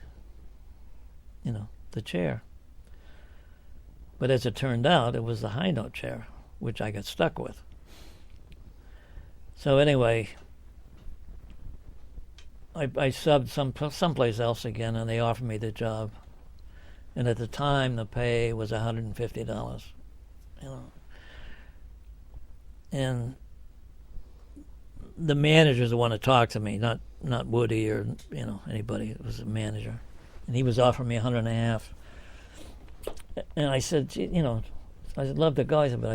the chair. But as it turned out, it was the high note chair, which I got stuck with. So anyway, I subbed someplace else again, and they offered me the job. And at the time, the pay was $150. And the manager's the one that talked to me, not Woody or anybody. It was the manager, and he was offering me $150. And I said, I'd love to go. I said, but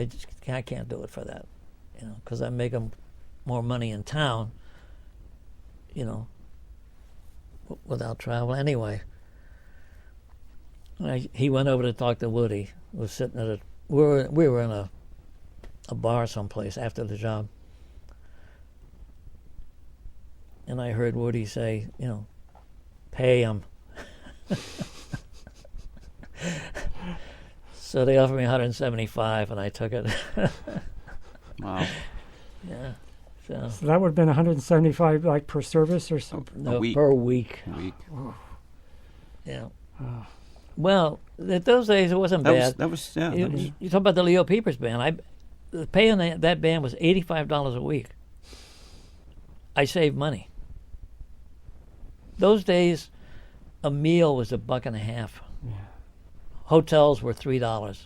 I can't do it for that, because I make more money in town, without travel anyway. He went over to talk to Woody. Was sitting at we were in a bar someplace after the job, and I heard Woody say, pay him. So they offered me $175, and I took it. Wow. Yeah. So that would have been $175 like per service or something? No, a week. per week. A week. Oh. Yeah. Oh. Well, at those days it wasn't bad. That was You talk about the Leo Peepers band. The pay on that band was $85 a week. I saved money. Those days, a meal was $1.50. Yeah. Hotels were $3,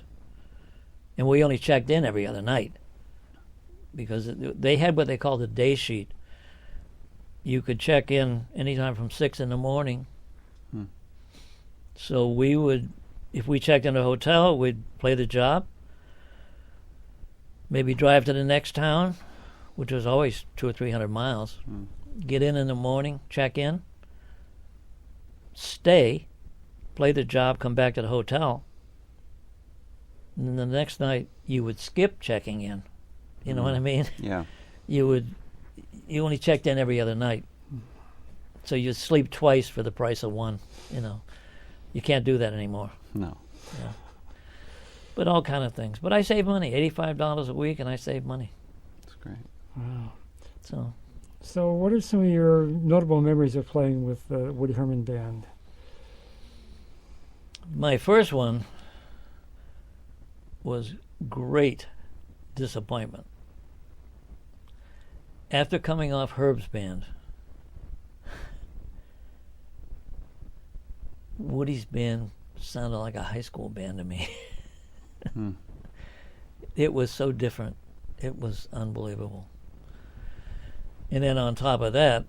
and we only checked in every other night because they had what they called a day sheet. You could check in anytime from 6 in the morning. So we would, if we checked in a hotel, we'd play the job, maybe drive to the next town, which was always 200 or 300 miles, get in the morning, check in, stay, play the job, come back to the hotel, and then the next night you would skip checking in. You know what I mean? Yeah. You only checked in every other night. So you'd sleep twice for the price of one, You can't do that anymore. No. Yeah. But all kind of things. But I saved money, $85 a week, and I saved money. That's great. Wow. So what are some of your notable memories of playing with the Woody Herman Band? my first one was great disappointment. After coming off Herb's band, Woody's band sounded like a high school band to me. It was so different. It was unbelievable. And then on top of that,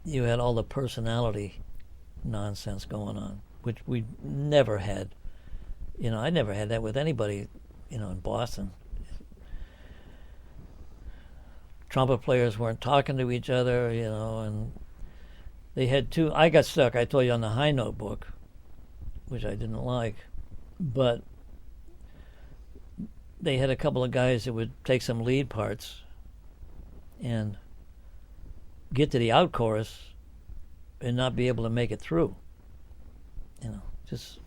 you had all the personality nonsense going on, which we never had. You know, I never had that with anybody, in Boston. Trumpet players weren't talking to each other, and they had two. I got stuck, I told you, on the high note book, which I didn't like, but they had a couple of guys that would take some lead parts and get to the out chorus and not be able to make it through. Just,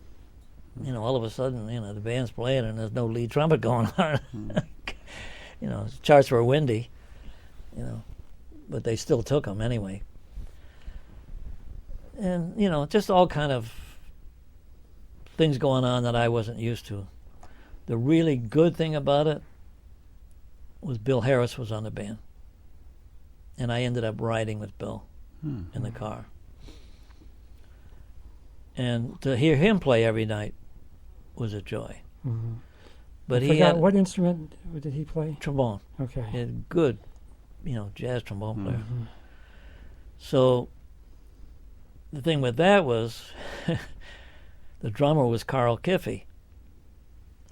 all of a sudden, the band's playing and there's no lead trumpet going on. The charts were windy, but they still took them anyway. And, just all kind of things going on that I wasn't used to. The really good thing about it was Bill Harris was on the band. And I ended up riding with Bill in the car. And to hear him play every night was a joy. Mm-hmm. But I he forgot, had what instrument did he play? trombone. Okay. He had a good, jazz trombone player. Mm-hmm. So the thing with that was the drummer was Carl Kiffey,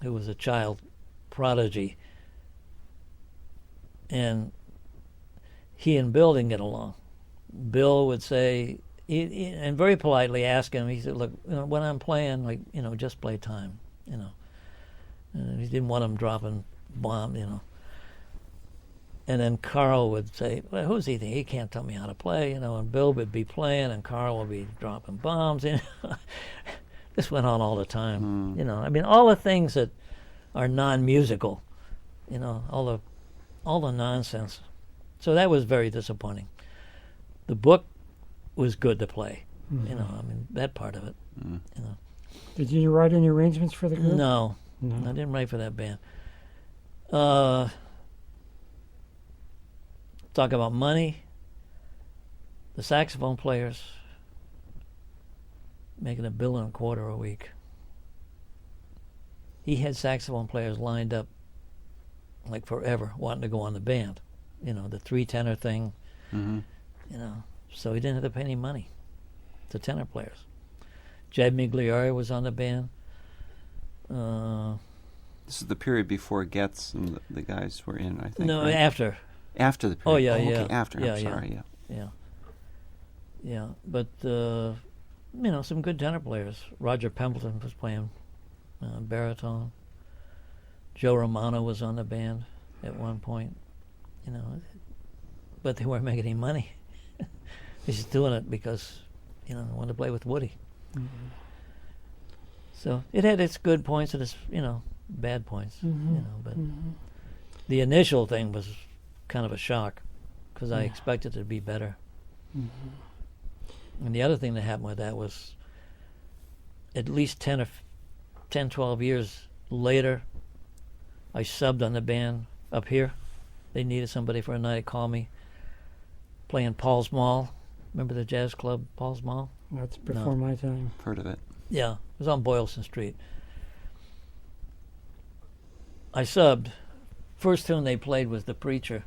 who was a child prodigy. And he and Bill didn't get along. Bill would say, and very politely ask him, he said, look, when I'm playing, just play time, And he didn't want him dropping bombs, And then Carl would say, well, who's he think? He can't tell me how to play, And Bill would be playing and Carl would be dropping bombs, This went on all the time, all the things that are non-musical, all the nonsense. So that was very disappointing. The book was good to play, that part of it, Did you write any arrangements for the group? No, I didn't write for that band. Talk about money. The saxophone players making $1.25 billion a week. He had saxophone players lined up like forever, wanting to go on the band. The 3 tenor thing. So he didn't have to pay any money to tenor players. Jed Migliore was on the band. This is the period before Getz and the guys were in, I think. No, right? after. After the Oh, period. yeah, Okay, after. Yeah, I'm sorry, yeah. Yeah. But, some good tenor players. Roger Pemberton was playing baritone. Joe Romano was on the band at one point. But they weren't making any money. He's just doing it because, they wanted to play with Woody. Mm-hmm. So it had its good points and its, bad points. But Mm-hmm. the initial thing was kind of a shock because I expected it to be better. Mm-hmm. And the other thing that happened with that was at least 10, 12 years later, I subbed on the band up here. They needed somebody for a night. Call me, playing Paul's Mall. Remember the jazz club, Paul's Mall? That's before my time. Heard of it. Yeah, it was on Boylston Street. I subbed. First tune they played was The Preacher.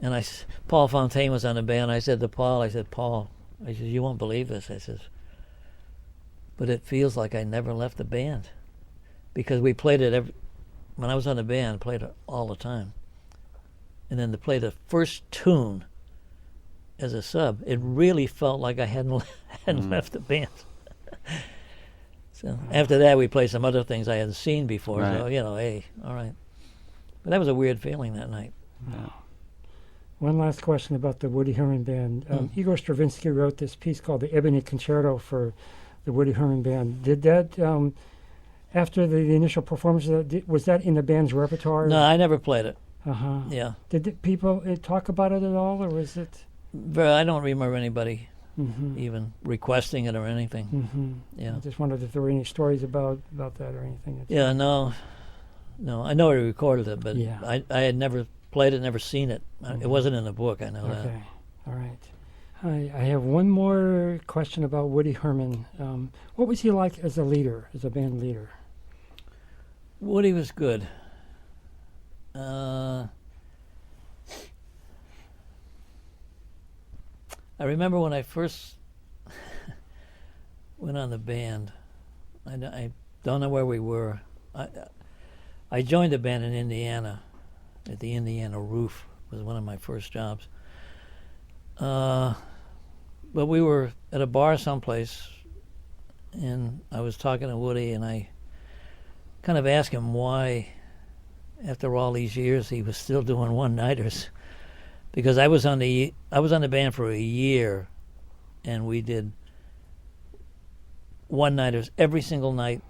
And Paul Fontaine was on the band. I said to Paul, Paul, you won't believe this. I says, but it feels like I never left the band. Because we played it when I was on the band, I played it all the time. And then to play the first tune as a sub, it really felt like I hadn't left the band. So after that, we played some other things I hadn't seen before. Right. So, hey, all right. But that was a weird feeling that night. Yeah. One last question about the Woody Herman Band. Igor Stravinsky wrote this piece called the Ebony Concerto for the Woody Herman Band. Did that, after the initial performance, was that in the band's repertoire? No, I never played it. Uh-huh. Yeah. Did people talk about it at all, or was it? I don't remember anybody Mm-hmm. even requesting it or anything. Mm-hmm. Yeah. I just wondered if there were any stories about that or anything. Yeah, no. No, I know he recorded it, but Yeah. I had never played it, never seen it. It wasn't in the book, I know that. Okay, all right. I have one more question about Woody Herman. What was he like as a leader, as a band leader? Woody was good. I remember when I first went on the band. I don't know where we were. I joined the band in Indiana, at the Indiana Roof. Was one of my first jobs. But we were at a bar someplace, and I was talking to Woody, and I kind of asked him why, after all these years, he was still doing one-nighters. Because I was on the band for a year, and we did one-nighters every single night.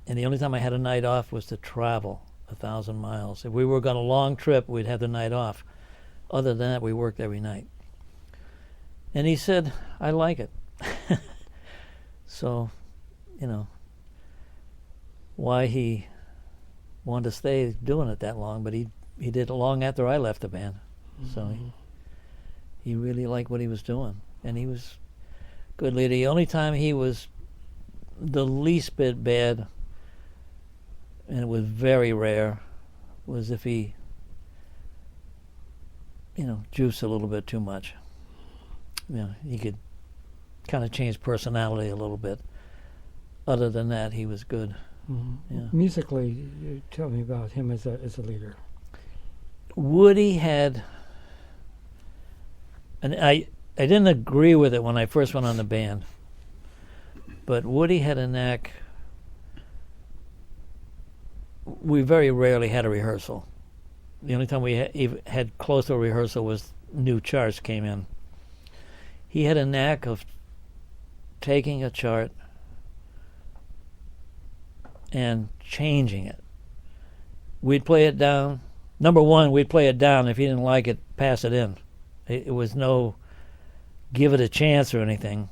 And the only time I had a night off was to travel 1,000 miles. If we were on a long trip, we'd have the night off. Other than that, we worked every night. And he said, I like it. So, why he wanted to stay doing it that long, but he did it long after I left the band. Mm-hmm. So he really liked what he was doing. And he was a good leader. The only time he was the least bit bad, and it was very rare, was if he, juiced a little bit too much. He could kind of change personality a little bit. Other than that, he was good. Mm-hmm. Yeah. Musically, tell me about him as a leader. Woody had, and I didn't agree with it when I first went on the band, but Woody had a knack. We very rarely had a rehearsal. The only time we had close to a rehearsal was new charts came in. He had a knack of taking a chart and changing it. We'd play it down. Number one, we'd play it down. If he didn't like it, pass it in. It was no give it a chance or anything.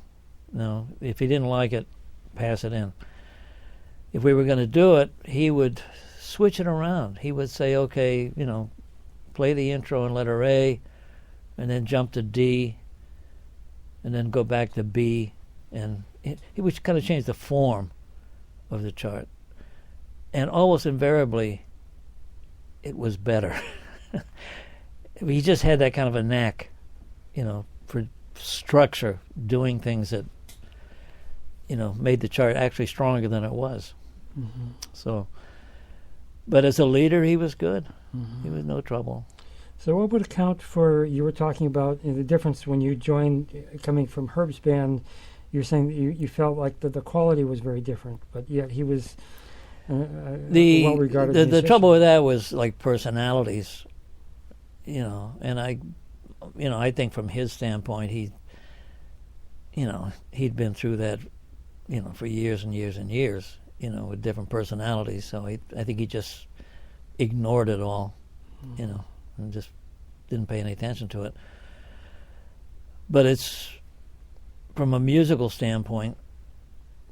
No, if he didn't like it, pass it in. If we were going to do it, he would switch it around. He would say, okay, play the intro in letter A, and then jump to D, and then go back to B, and he would kind of change the form of the chart. And almost invariably, it was better. He just had that kind of a knack, for structure, doing things that, made the chart actually stronger than it was. Mm-hmm. So, but as a leader, he was good. Mm-hmm. He was no trouble. So what would account for, you were talking about the difference when you joined, coming from Herb's band, you were saying that you felt like the quality was very different, but yet he was well-regarded musician. The trouble with that was like personalities, and I think from his standpoint, he'd been through that, for years and years and years, with different personalities, so I think he just ignored it all, and just didn't pay any attention to it. But it's, from a musical standpoint,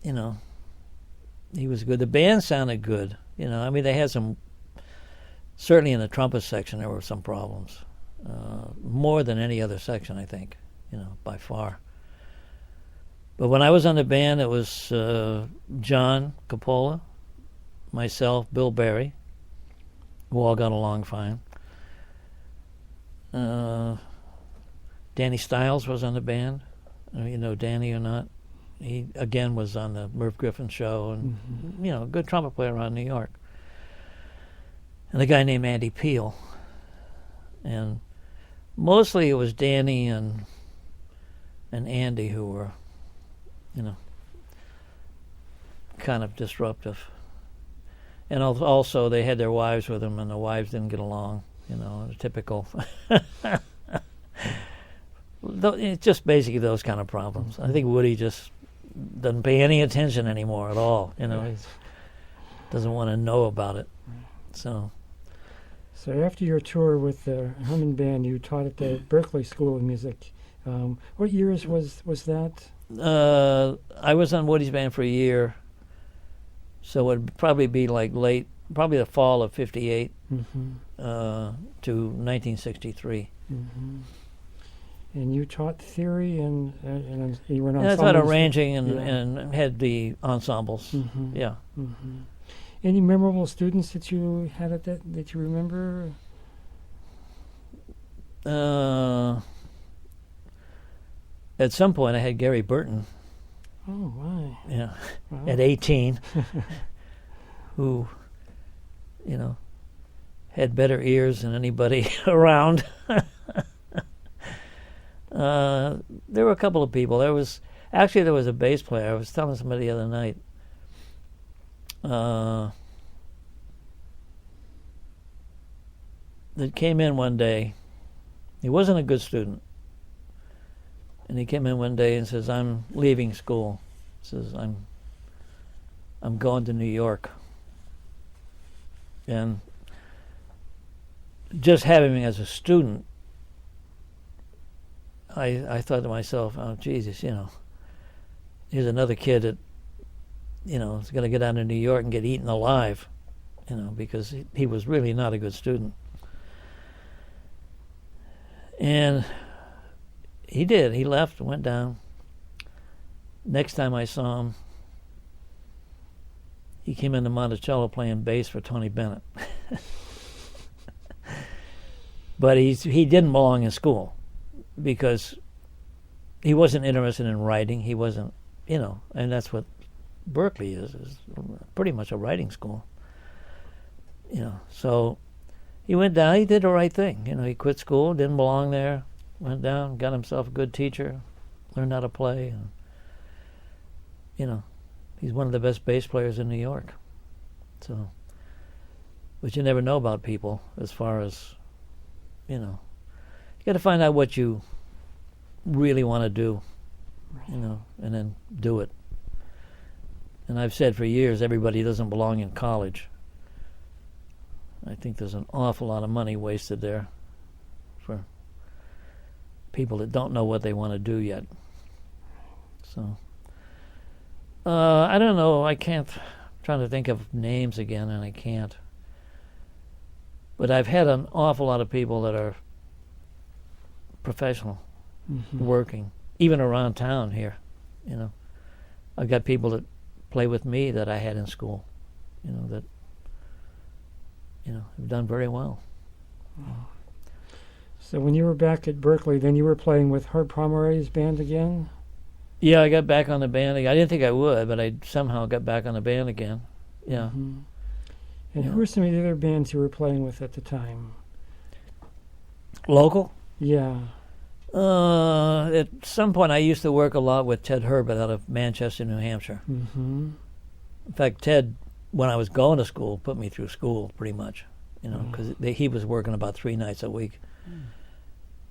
he was good. The band sounded good. They had some, certainly in the trumpet section there were some problems. More than any other section, I think, by far. But when I was on the band, it was John Coppola, myself, Bill Berry, who all got along fine. Danny Stiles was on the band. You know Danny or not? He, again, was on the Merv Griffin show, and, a good trumpet player around New York. And a guy named Andy Peel. And mostly it was Danny and Andy who were, kind of disruptive. And also they had their wives with them, and the wives didn't get along, typical. It's just basically those kind of problems. I think Woody just doesn't pay any attention anymore at all. He doesn't want to know about it. So after your tour with the Herman Band, you taught at the Berklee School of Music. What years was that? I was on Woody's band for a year, so it would probably be like late probably the fall of '58 Mm-hmm. to 1963. Mm-hmm. And you taught theory and you were an And I taught ensemble arranging instructor? and had the ensembles. Mm-hmm. Yeah. Mm-hmm. Any memorable students that you had at that you remember? At some point, I had Gary Burton. Oh, my. Yeah, Wow. at 18, who, you know, had better ears than anybody around. There were a couple of people. There was a bass player. I was telling somebody the other night. That came in one day. He wasn't a good student. And he came in one day and says, "I'm leaving school." Says, I'm going to New York. And just having him as a student, I thought to myself, oh, Jesus, here's another kid that, is going to get down to New York and get eaten alive, because he was really not a good student. And he did. He left, went down. Next time I saw him, he came into Monticello playing bass for Tony Bennett. But he didn't belong in school because he wasn't interested in writing. He wasn't, and that's what Berkeley is pretty much a writing school. So he went down. He did the right thing. He quit school, didn't belong there, went down, got himself a good teacher, learned how to play, and he's one of the best bass players in New York. So, but you never know about people as far as, you got to find out what you really want to do, and then do it. And I've said for years, everybody doesn't belong in college. I think there's an awful lot of money wasted there for people that don't know what they want to do yet. So, I don't know. I'm trying to think of names again, and I can't. But I've had an awful lot of people that are professional, working, even around town here. I've got people that play with me that I had in school, that have done very well. So when you were back at Berkeley, then you were playing with Herb Pomeroy's band again? Yeah, I got back on the band again. I didn't think I would, but I somehow got back on the band again. Yeah. Mm-hmm. And who were some of the other bands you were playing with at the time? Local? Yeah. At some point, I used to work a lot with Ted Herbert out of Manchester, New Hampshire. Mm-hmm. In fact, Ted, when I was going to school, put me through school pretty much, because he was working about 3 nights a week.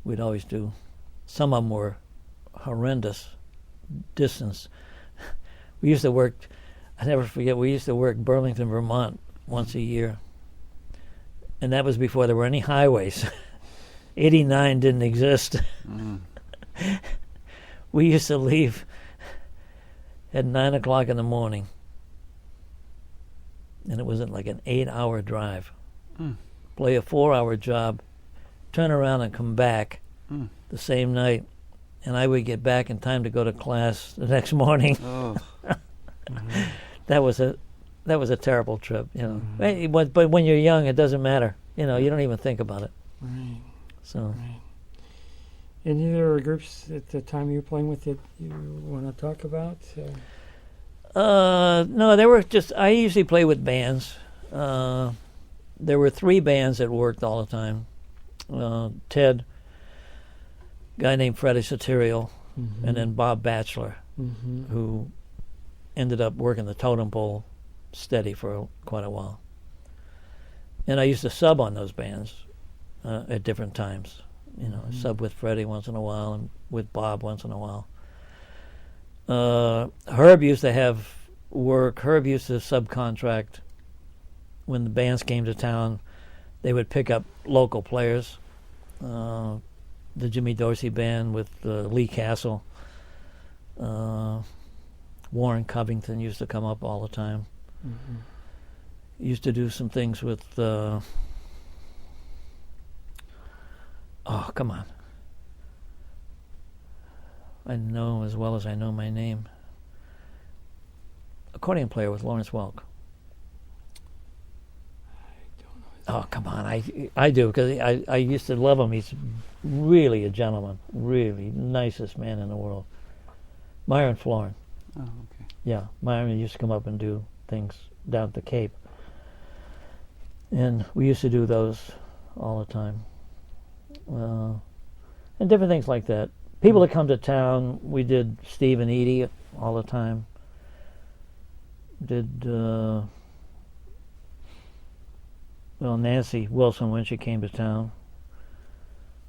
We'd always do. Some of them were horrendous distance. We used to work, I never forget, we used to work Burlington, Vermont once a year. And that was before there were any highways. 89 didn't exist. We used to leave at 9 o'clock in the morning. And it wasn't like an 8-hour drive. Play a 4-hour job, turn around and come back the same night. And I would get back in time to go to class the next morning. Oh. That was a terrible trip, But when you're young, it doesn't matter. You don't even think about it. Right. So. Right. Any other groups at the time you were playing with that you want to talk about? No, there were just. I usually play with bands. There were 3 bands that worked all the time. Ted, a guy named Freddie Soterial, and then Bob Batchelor, who ended up working the totem pole steady for quite a while. And I used to sub on those bands at different times. Sub with Freddie once in a while and with Bob once in a while. Herb used to have work. Herb used to subcontract. When the bands came to town, they would pick up local players. The Jimmy Dorsey band with Lee Castle. Warren Covington used to come up all the time. Used to do some things with. Oh, come on! I know as well as I know my name. Accordion player with Lawrence Welk. Oh, come on. I do, because I used to love him. He's really a gentleman. Really nicest man in the world. Myron Florin. Oh, okay. Yeah, Myron used to come up and do things down at the Cape. And we used to do those all the time. And different things like that. People that come to town, we did Steve and Edie all the time. Did... Well, Nancy Wilson when she came to town.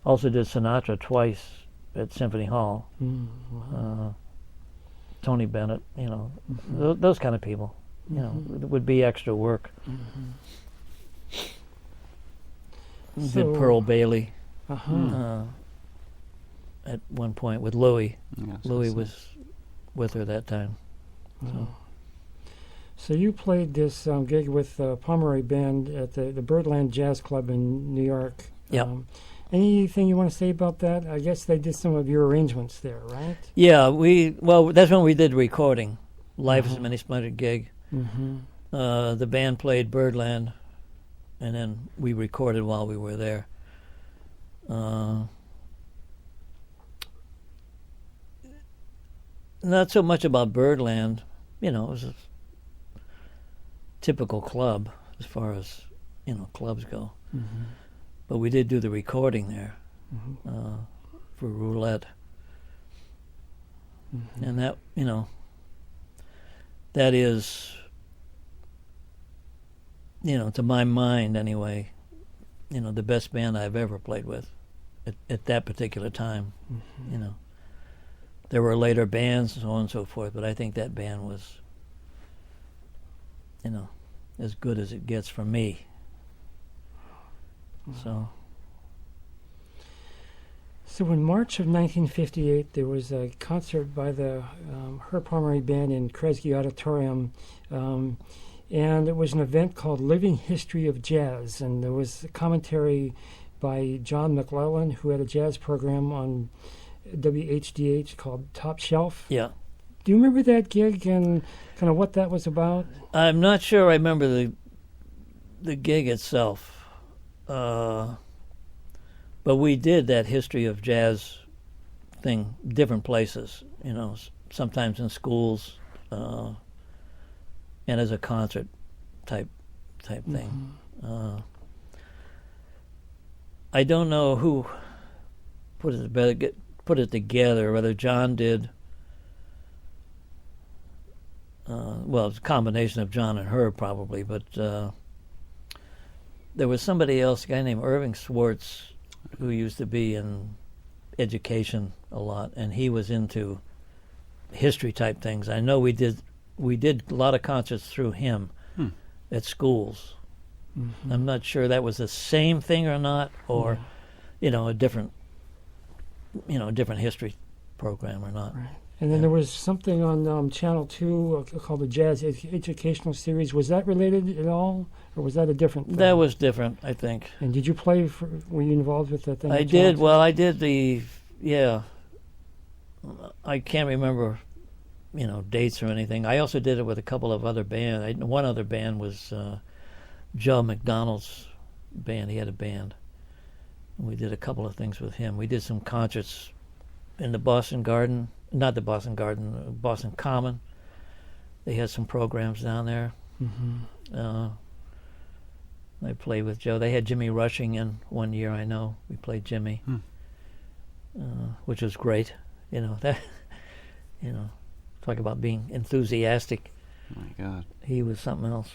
Also did Sinatra twice at Symphony Hall. Tony Bennett, those kind of people. It would be extra work. Did Pearl Bailey at one point with Louis. Yes, Louis was with her that time. So you played this gig with the Pomeroy Band at the Birdland Jazz Club in New York. Yep. Anything you want to say about that? I guess they did some of your arrangements there, right? Yeah, that's when we did recording. Life is a Many Splendored gig. The band played Birdland, and then we recorded while we were there. Not so much about Birdland. It was a typical club as far as clubs go, but we did do the recording there for Roulette, and that that is to my mind anyway, the best band I've ever played with at that particular time. There were later bands and so on and so forth, but I think that band was as good as it gets for me. So in March of 1958, there was a concert by the Herb Pomeroy Band in Kresge Auditorium, and it was an event called Living History of Jazz, and there was a commentary by John McClellan, who had a jazz program on WHDH called Top Shelf. Yeah. Do you remember that gig and kind of what that was about? I'm not sure I remember the gig itself, but we did that history of jazz thing, different places, sometimes in schools, and as a concert type thing. I don't know who put it together, whether John did. Well, it's a combination of John and Herb probably, but there was somebody else, a guy named Irving Swartz, who used to be in education a lot, and he was into history type things. I know we did a lot of concerts through him at schools. I'm not sure that was the same thing or not, or a different history program or not. Right. And then there was something on Channel 2 called the Jazz Educational Series. Was that related at all, or was that a different thing? That was different, I think. And did you play were you involved with that thing? I did. Well, I did I can't remember, dates or anything. I also did it with a couple of other bands. One other band was Joe McDonald's band. He had a band. We did a couple of things with him. We did some concerts in the Boston Garden. Not the Boston Garden, Boston Common. They had some programs down there. I played with Joe. They had Jimmy Rushing in one year, I know. We played Jimmy, which was great. Talk about being enthusiastic. Oh my God. He was something else.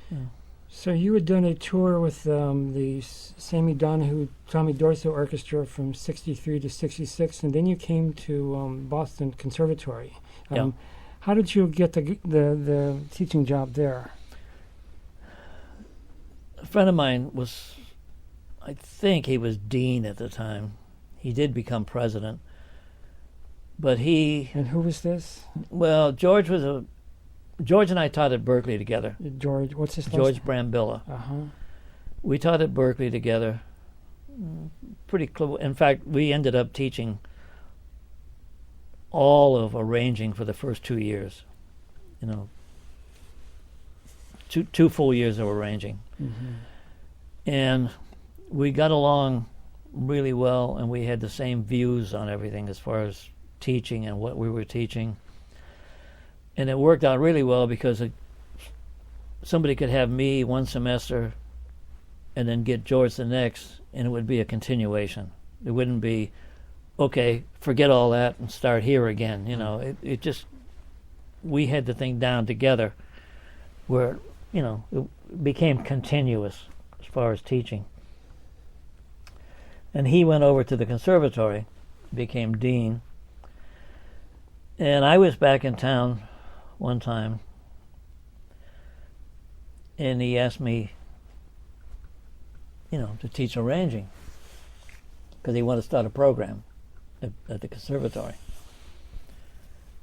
Yeah. So you had done a tour with the Sammy Donahue, Tommy Dorsey Orchestra from '63 to '66, and then you came to Boston Conservatory. How did you get the teaching job there? A friend of mine was, I think he was dean at the time. He did become president, but he... And who was this? Well, George was George and I taught at Berkeley together. George, what's his last George name? Brambilla. Uh-huh. We taught at Berkeley together. Pretty close. In fact, we ended up teaching all of arranging for the first 2 years. You know, two full years of arranging. Mm-hmm. And we got along really well, and we had the same views on everything as far as teaching and what we were teaching. And it worked out really well because somebody could have me one semester and then get George the next, and it would be a continuation. It wouldn't be, okay, forget all that and start here again. You know, it just, we had the thing down together where, you know, it became continuous as far as teaching. And he went over to the conservatory, became dean. And I was back in town one time, and he asked me, you know, to teach arranging because he wanted to start a program at the conservatory.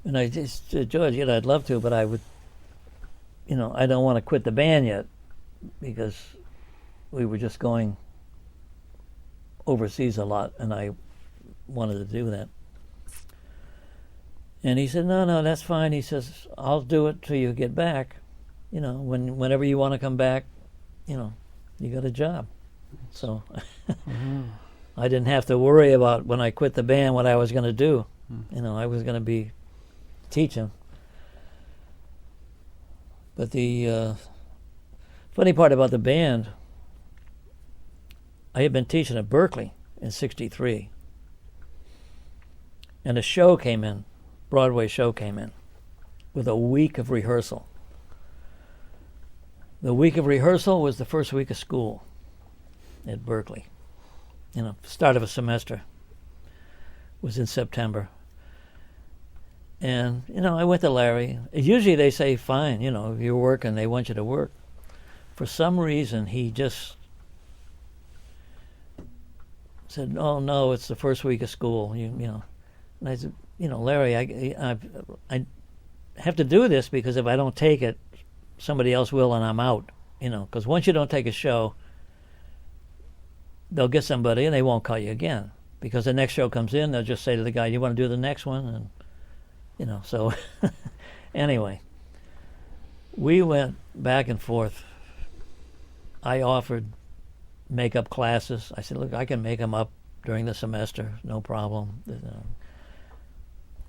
And I just said, George, you know, I'd love to, but I would, you know, I don't want to quit the band yet because we were just going overseas a lot, and I wanted to do that. And he said, no, that's fine. He says, I'll do it till you get back. You know, whenever you want to come back, you know, you got a job. So Mm-hmm. I didn't have to worry about when I quit the band what I was going to do. You know, I was going to be teaching. But the funny part about the band, I had been teaching at Berkeley in '63. And a show came in, Broadway show came in, with a week of rehearsal. The week of rehearsal was the first week of school at Berkeley. You know, start of a semester was in September. And, you know, I went to Larry. Usually they say, fine, you know, if you're working, they want you to work. For some reason, he just said, oh, no, it's the first week of school, you know. And I said, you know, Larry, I have to do this because if I don't take it, somebody else will and I'm out, you know. Because once you don't take a show, they'll get somebody and they won't call you again. Because the next show comes in, they'll just say to the guy, you want to do the next one? And, you know, so anyway, we went back and forth. I offered makeup classes. I said, look, I can make them up during the semester, no problem.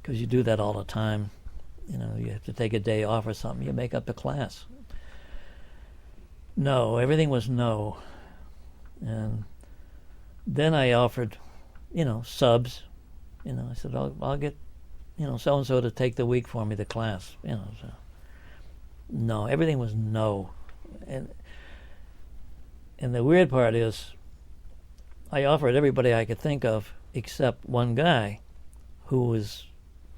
Because you do that all the time. You know, you have to take a day off or something, you make up the class. No, everything was no. And then I offered, you know, subs. You know, I said, I'll get, you know, so-and-so to take the week for me, the class. You know, so. No, everything was no. And the weird part is, I offered everybody I could think of except one guy who was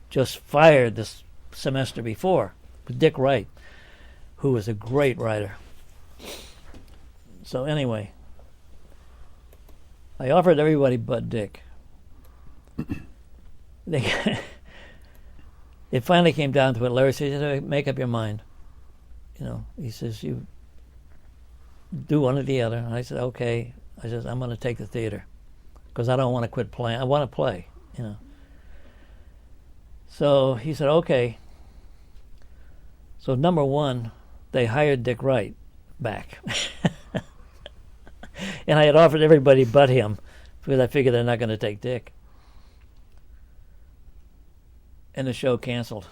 just fired this semester before, Dick Wright, who was a great writer. So anyway, I offered everybody but Dick. It finally came down to it. Larry said, make up your mind. You know, he says, you do one or the other. And I said, okay. I said, I'm going to take the theater because I don't want to quit playing. I want to play, you know. So he said, okay. So number one, they hired Dick Wright back. And I had offered everybody but him because I figured they're not going to take Dick. And the show canceled.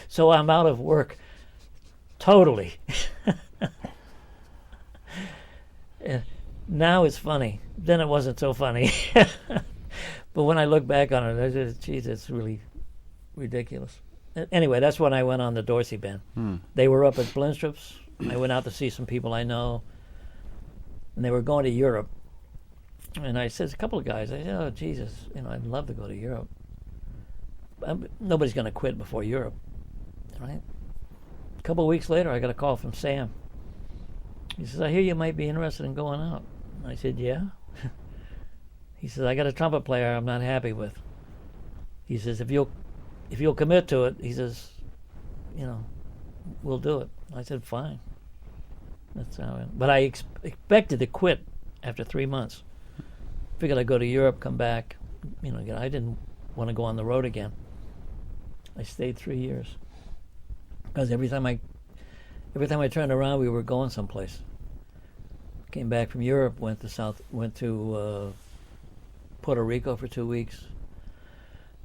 So I'm out of work totally. And now it's funny. Then it wasn't so funny. But when I look back on it, I just, geez, it's really ridiculous. Anyway, that's when I went on the Dorsey Band. They were up at Blindstrup's. I went out to see some people I know, and they were going to Europe. And I said, a couple of guys, I said, oh, Jesus, you know, I'd love to go to Europe. Nobody's going to quit before Europe, right? A couple of weeks later, I got a call from Sam. He says, I hear you might be interested in going out. I said, yeah. He says, I got a trumpet player I'm not happy with. He says, if you'll if you'll commit to it, he says, we'll do it. I said, fine. That's how it. But I expected to quit after 3 months. Figured I'd go to Europe, come back. I didn't want to go on the road again. I stayed 3 years because every time I turned around, we were going someplace. Came back from Europe, went to Puerto Rico for 2 weeks.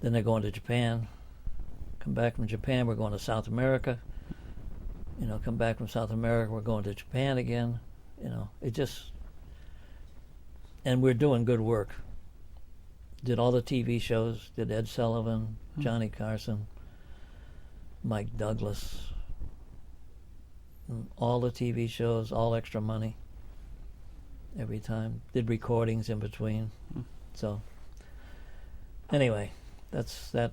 Then they're going to Japan. Come back from Japan, we're going to South America. Come back from South America, we're going to Japan again. It just, and we're doing good work. Did all the TV shows, did Ed Sullivan, Johnny Carson, Mike Douglas, all the TV shows, all extra money every time. Did recordings in between. So, anyway, that's that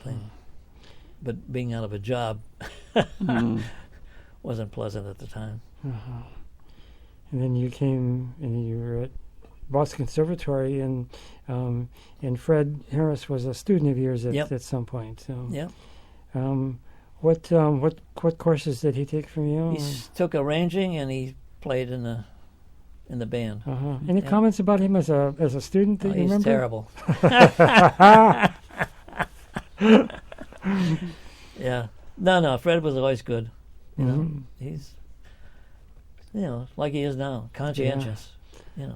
thing. But being out of a job wasn't pleasant at the time. And then you came and you were at Boston Conservatory, and Fred Harris was a student of yours at some point. So, what courses did he take from you? He took arranging, and he played in the band. Any comments about him as a student that you remember? He's terrible. Yeah. No, Fred was always good. He's, like he is now, conscientious.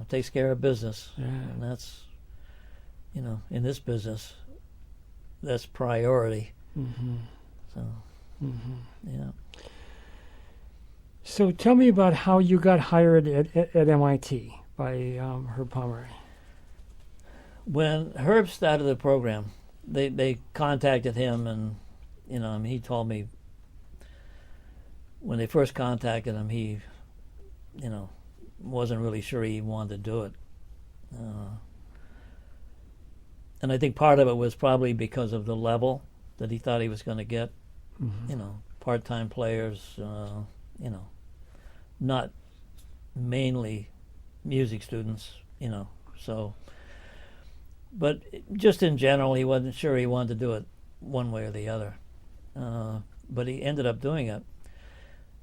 Takes care of business. Yeah. And that's, in this business, that's priority. So, yeah. So tell me about how you got hired at MIT by Herb Pomeroy. When Herb started the program, they contacted him, and he told me when they first contacted him, he wasn't really sure he wanted to do it, and I think part of it was probably because of the level that he thought he was going to get. Part-time players, not mainly music students, so. But just in general, he wasn't sure he wanted to do it one way or the other. But he ended up doing it.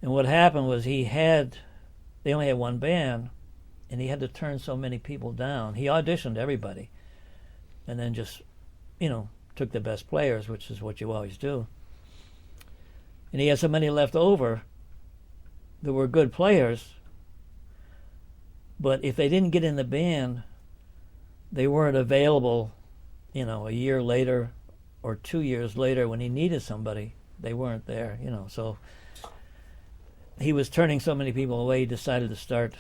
And what happened was they only had one band, and he had to turn so many people down. He auditioned everybody, and then just, took the best players, which is what you always do. And he had so many left over that were good players, but if they didn't get in the band, they weren't available, a year later or 2 years later when he needed somebody. They weren't there, So he was turning so many people away, he decided to start,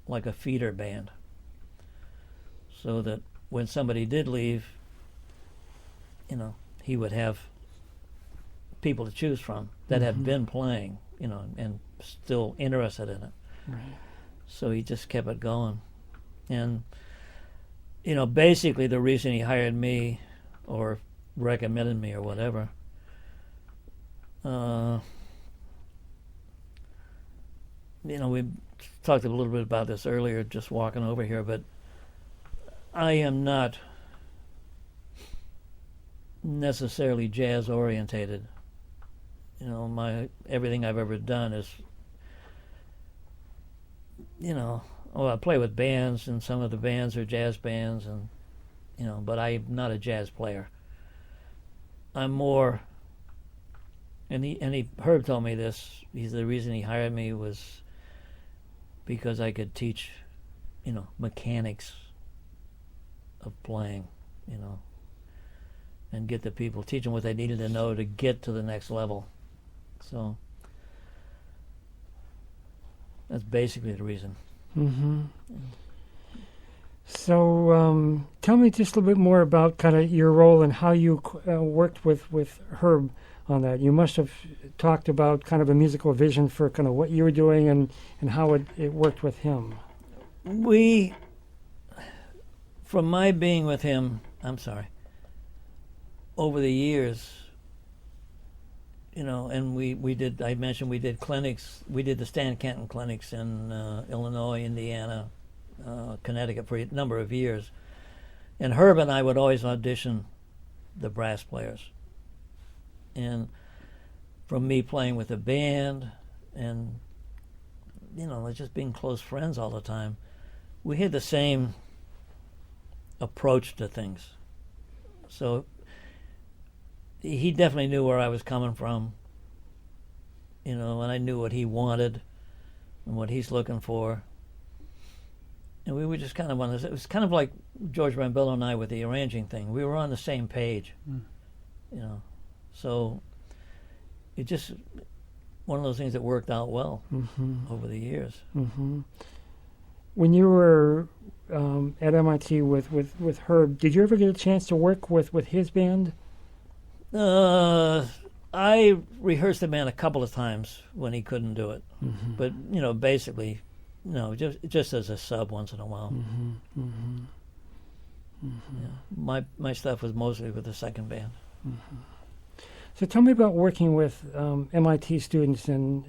like a feeder band. So that when somebody did leave, he would have people to choose from that had been playing, and still interested in it. Right. So he just kept it going. And, basically the reason he hired me or recommended me or whatever, we talked a little bit about this earlier just walking over here, but I am not necessarily jazz orientated. Everything I've ever done is, I play with bands, and some of the bands are jazz bands, and but I'm not a jazz player. I'm more, and Herb told me this. The reason he hired me was because I could teach, mechanics of playing, and get the people, teach them what they needed to know to get to the next level. So that's basically the reason. So tell me just a little bit more about kind of your role and how you worked with Herb on that. You must have talked about kind of a musical vision for kind of what you were doing and how it worked with him. From my being with him, over the years, and we did, I mentioned we did clinics. We did the Stan Kenton clinics in Illinois, Indiana, Connecticut for a number of years. And Herb and I would always audition the brass players. And from me playing with the band and, just being close friends all the time, we had the same approach to things. So he definitely knew where I was coming from, and I knew what he wanted and what he's looking for. And we were just kind of it was kind of like George Brambilla and I with the arranging thing. We were on the same page, So it just one of those things that worked out well over the years. Mm-hmm. When you were at MIT with Herb, did you ever get a chance to work with his band? I rehearsed the band a couple of times when he couldn't do it, but basically. No, just as a sub once in a while. Yeah. My stuff was mostly with the second band. So tell me about working with MIT students, and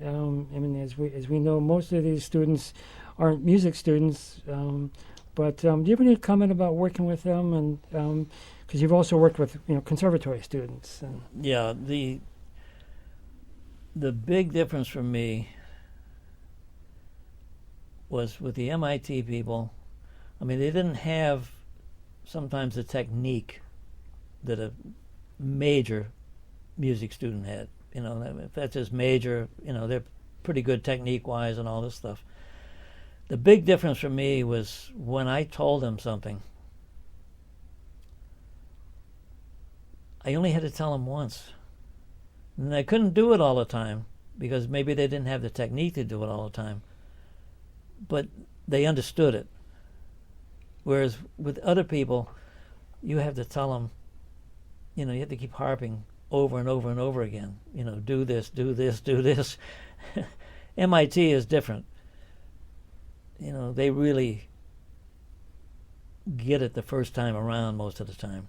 as we know, most of these students aren't music students. But do you have any comment about working with them? And because you've also worked with conservatory students. Yeah, the big difference for me was with the MIT people. I mean, they didn't have sometimes the technique that a major music student had. If that's just major, they're pretty good technique-wise and all this stuff. The big difference for me was when I told them something, I only had to tell them once. And I couldn't do it all the time because maybe they didn't have the technique to do it all the time. But they understood it. Whereas with other people, you have to tell them, you have to keep harping over and over and over again. Do this, do this, do this. MIT is different. They really get it the first time around most of the time.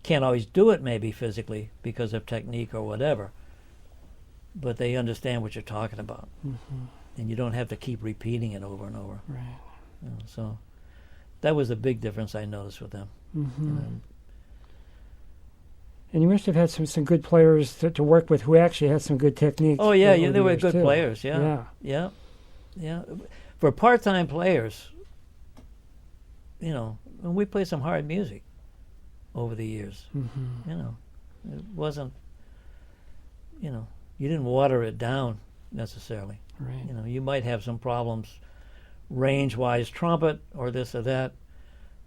Can't always do it maybe physically because of technique or whatever, but they understand what you're talking about. And you don't have to keep repeating it over and over. Right. So that was a big difference I noticed with them. And you must have had some good players to work with who actually had some good technique. Oh yeah, they were good players. Yeah. For part-time players, and we played some hard music over the years. It wasn't, you didn't water it down necessarily. Right. You might have some problems range-wise, trumpet or this or that,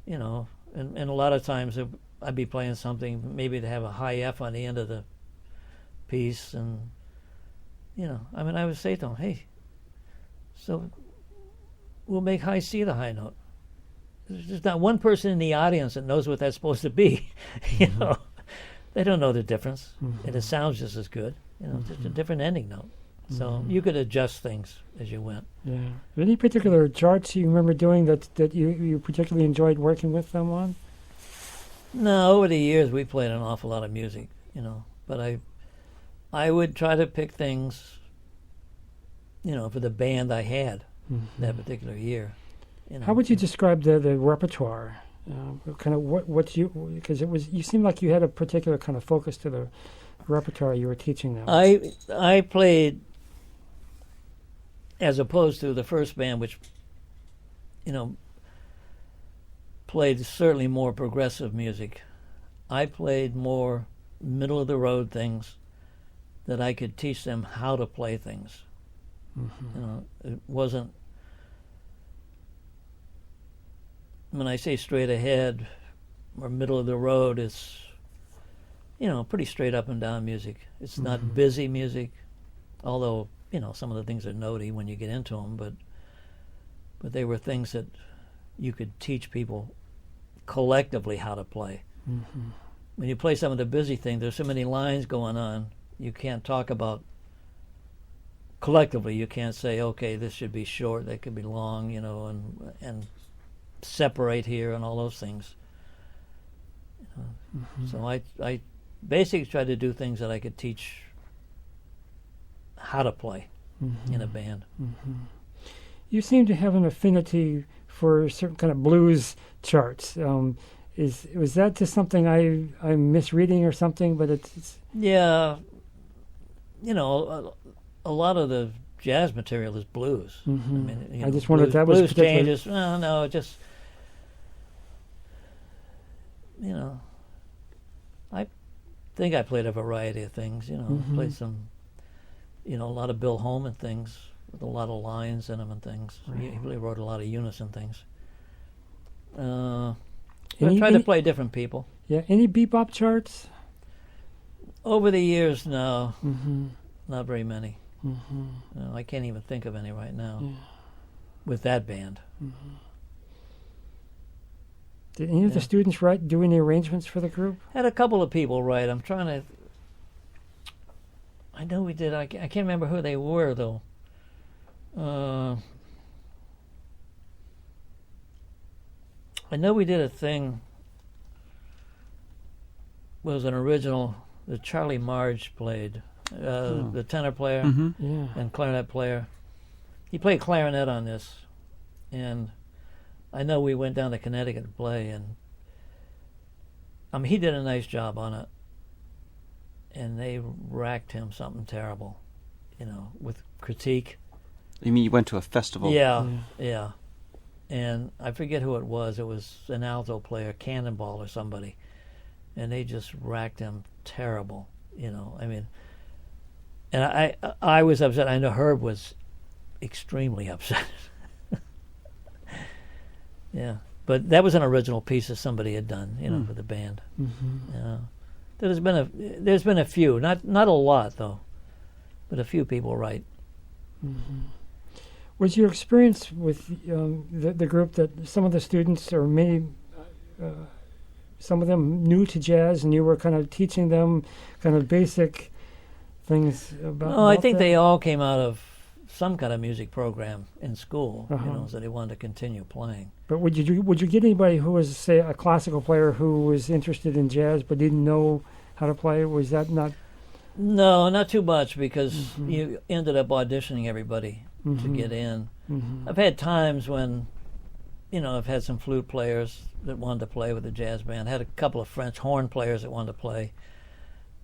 and a lot of times I'd be playing something maybe to have a high F on the end of the piece, and I would say to them, hey, so we'll make high C the high note. There's not one person in the audience that knows what that's supposed to be. They don't know the difference, and it sounds just as good. Just a different ending note. So you could adjust things as you went. Yeah. Any particular charts you remember doing that you particularly enjoyed working with them on? No, over the years we played an awful lot of music, but I would try to pick things, for the band I had that particular year. How would you describe the repertoire? Kind of what you, because you seemed like you had a particular kind of focus to the repertoire you were teaching them. I played, as opposed to the first band, which played certainly more progressive music. I played more middle of the road things that I could teach them how to play things. It wasn't, when I say straight ahead or middle of the road, it's pretty straight up and down music. It's not busy music, although some of the things are notey when you get into them, but they were things that you could teach people collectively how to play. When you play some of the busy things, there's so many lines going on, you can't talk about collectively. You can't say, okay, this should be short, that could be long, and separate here and all those things. So I basically tried to do things that I could teach how to play in a band. You seem to have an affinity for certain kind of blues charts. Was that just something I'm misreading or something? But it's Yeah, a lot of the jazz material is blues. I mean, I just wondered if that was blues particular- changes. No, just I think I played a variety of things. Played some, a lot of Bill Holman things with a lot of lines in them and things. Right. He really wrote a lot of unison things. I Any- tried any- to play different people. Yeah, any bebop charts? Over the years, no, Mm-hmm. not very many. No, I can't even think of any right now with that band. Did any of the students do any arrangements for the group? Had a couple of people write. I'm trying to. I know we did. I can't remember who they were though. I know we did a thing. Was an original that Charlie Marge played, the tenor player Yeah. and clarinet player. He played clarinet on this, and I know we went down to Connecticut to play, and he did a nice job on it, and they racked him something terrible, with critique. You mean you went to a festival? Yeah. And I forget who it was. It was an alto player, Cannonball or somebody, and they just racked him terrible. And I was upset. I know Herb was extremely upset. Yeah, but that was an original piece that somebody had done, for the band. Yeah, there's been a few, not a lot though, but a few people write. Was your experience with the group that some of the students, or maybe some of them, new to jazz, and you were kind of teaching them kind of basic things about? No, I about think that? they all came out of some kind of music program in school, Uh-huh. so they wanted to continue playing. But would you get anybody who was, say, a classical player who was interested in jazz but didn't know how to play? Was that not? No, not too much, because you ended up auditioning everybody to get in. I've had times when, I've had some flute players that wanted to play with the jazz band. I had a couple of French horn players that wanted to play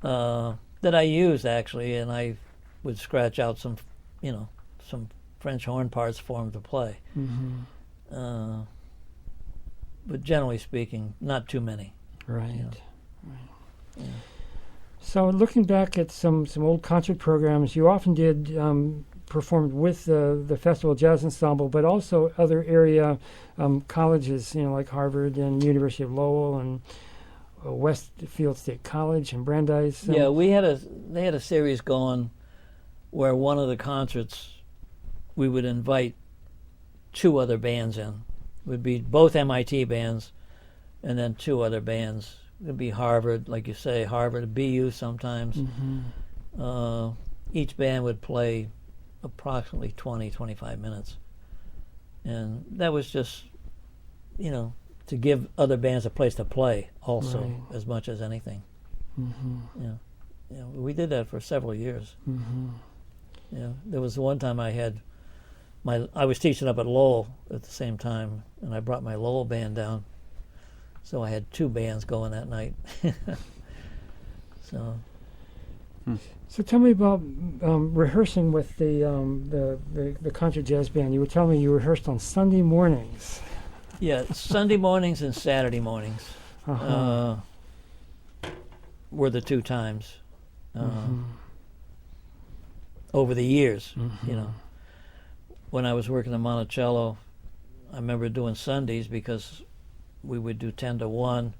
that I used, actually, and I would scratch out some French horn parts for them to play. But generally speaking, not too many. Right. So looking back at some old concert programs, you often did performed with the Festival Jazz Ensemble, but also other area colleges, like Harvard and University of Lowell and Westfield State College and Brandeis. Yeah, they had a series going where one of the concerts we would invite 2 other bands in. It would be both MIT bands and then 2 other bands. It would be Harvard, like you say, Harvard, BU sometimes. Each band would play approximately 20, 25 minutes. And that was just, to give other bands a place to play also, Right. as much as anything. We did that for several years. There was one time I was teaching up at Lowell at the same time, and I brought my Lowell band down, so I had 2 bands going that night. So tell me about rehearsing with the concert jazz band. You were telling me you rehearsed on Sunday mornings. Yeah, Sunday mornings and Saturday mornings were the 2 times over the years. When I was working in Monticello, I remember doing Sundays because we would do 10 to 1.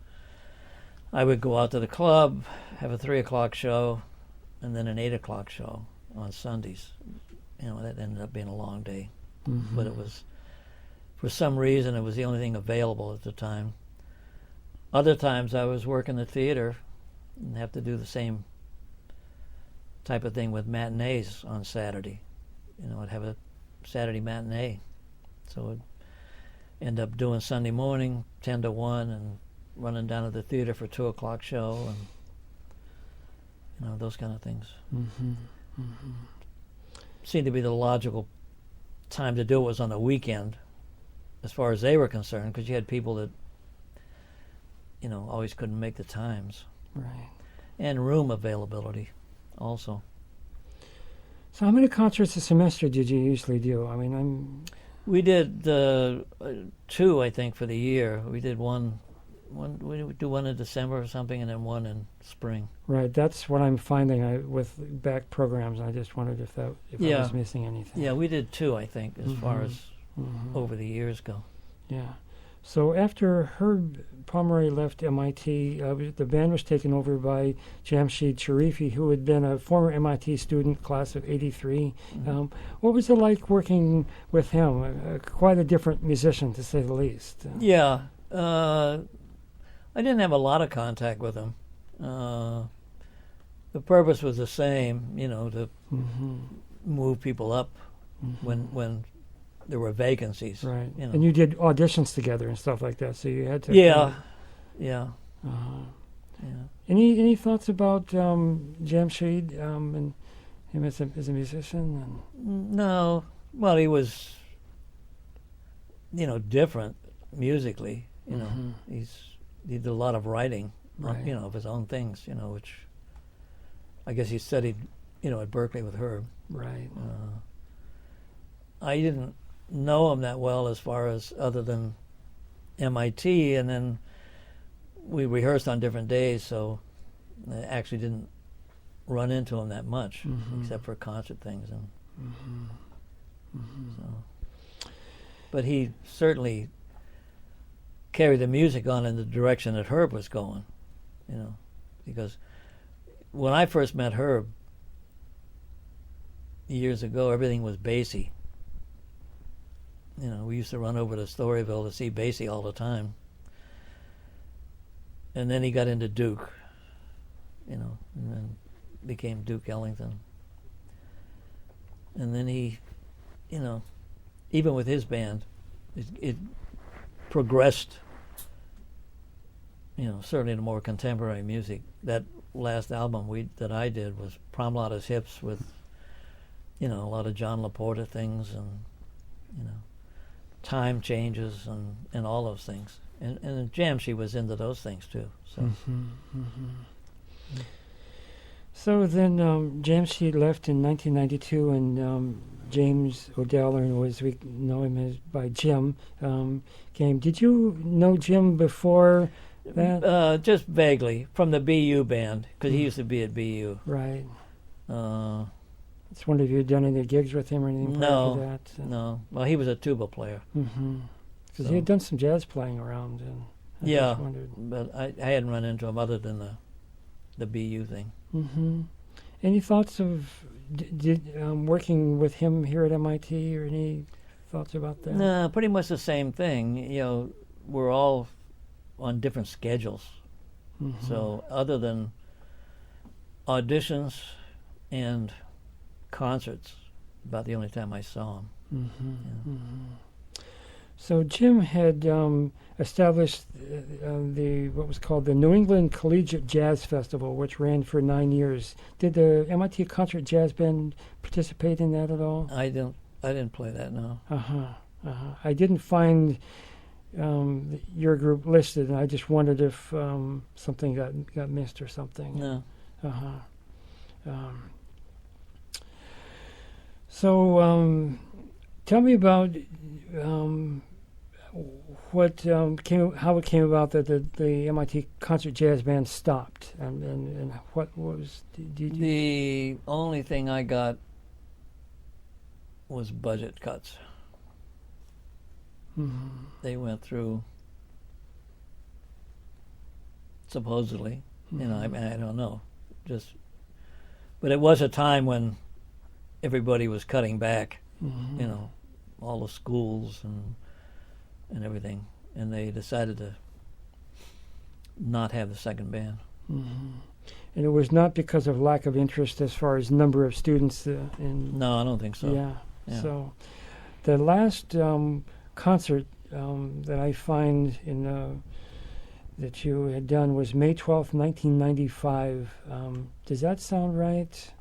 I would go out to the club, have a 3 o'clock show, and then an 8 o'clock show on Sundays. That ended up being a long day. But it was, for some reason, it was the only thing available at the time. Other times I was working the theater and have to do the same type of thing with matinees on Saturday. I'd have a Saturday matinee. So I'd end up doing Sunday morning, 10 to 1, and running down to the theater for 2 o'clock show, and those kind of things. Seemed to be the logical time to do it was on the weekend, as far as they were concerned, because you had people that, always couldn't make the times. Right. And room availability also. So how many concerts a semester did you usually do? I mean, We did 2, I think, for the year. We did one. We would do one in December or something, and then one in spring. Right, that's what I'm finding with back programs. I just wondered if I was missing anything. Yeah, we did 2, I think, as far as over the years go. Yeah. So after Herb Pomeroy left MIT, the band was taken over by Jamshid Sharifi, who had been a former MIT student, class of '83. What was it like working with him? Quite a different musician, to say the least. Yeah. I didn't have a lot of contact with him. The purpose was the same, to move people up when there were vacancies. Right. And you did auditions together and stuff like that, so you had to... Yeah. Any thoughts about Jamshid and him as a musician? No. Well, he was, different musically. He did a lot of writing, right. Of his own things, which I guess he studied, at Berkeley with Herb. Right. I didn't know him that well as far as other than MIT, and then we rehearsed on different days, so I actually didn't run into him that much, except for concert things. So. But he certainly carried the music on in the direction that Herb was going, because when I first met Herb years ago, everything was Basie. We used to run over to Storyville to see Basie all the time. And then he got into Duke, and then became Duke Ellington. And then he, even with his band, it progressed, certainly to more contemporary music. That last album that I did was Promlata's Hips with, a lot of John LaPorta things and, time changes and all those things. And Jamshid was into those things too. So, So then Jamshid left in 1992, and James O'Dell, or as we know him as by Jim, came. Did you know Jim before that? Just vaguely from the BU band, because he used to be at BU. Right. Just wondered if you had done any gigs with him or anything prior to that. No. Well, he was a tuba player. Because he had done some jazz playing around. And I just wondered. But I hadn't run into him other than the BU thing. Any thoughts of working with him here at MIT, or any thoughts about that? No, pretty much the same thing. We're all on different schedules. So other than auditions and concerts, about the only time I saw him. So Jim had established what was called the New England Collegiate Jazz Festival, which ran for 9 years. Did the MIT Concert Jazz Band participate in that at all? I didn't play that, no. I didn't find your group listed, and I just wondered if something got missed or something. No. So tell me about how it came about that the MIT Concert Jazz Band stopped, and what was the only thing I got was budget cuts. They went through, supposedly, I don't know, but it was a time when everybody was cutting back, all the schools and everything, and they decided to not have the second band. And it was not because of lack of interest as far as number of students? No, I don't think so. Yeah. So the last concert that I find that you had done was May 12th, 1995. Does that sound right?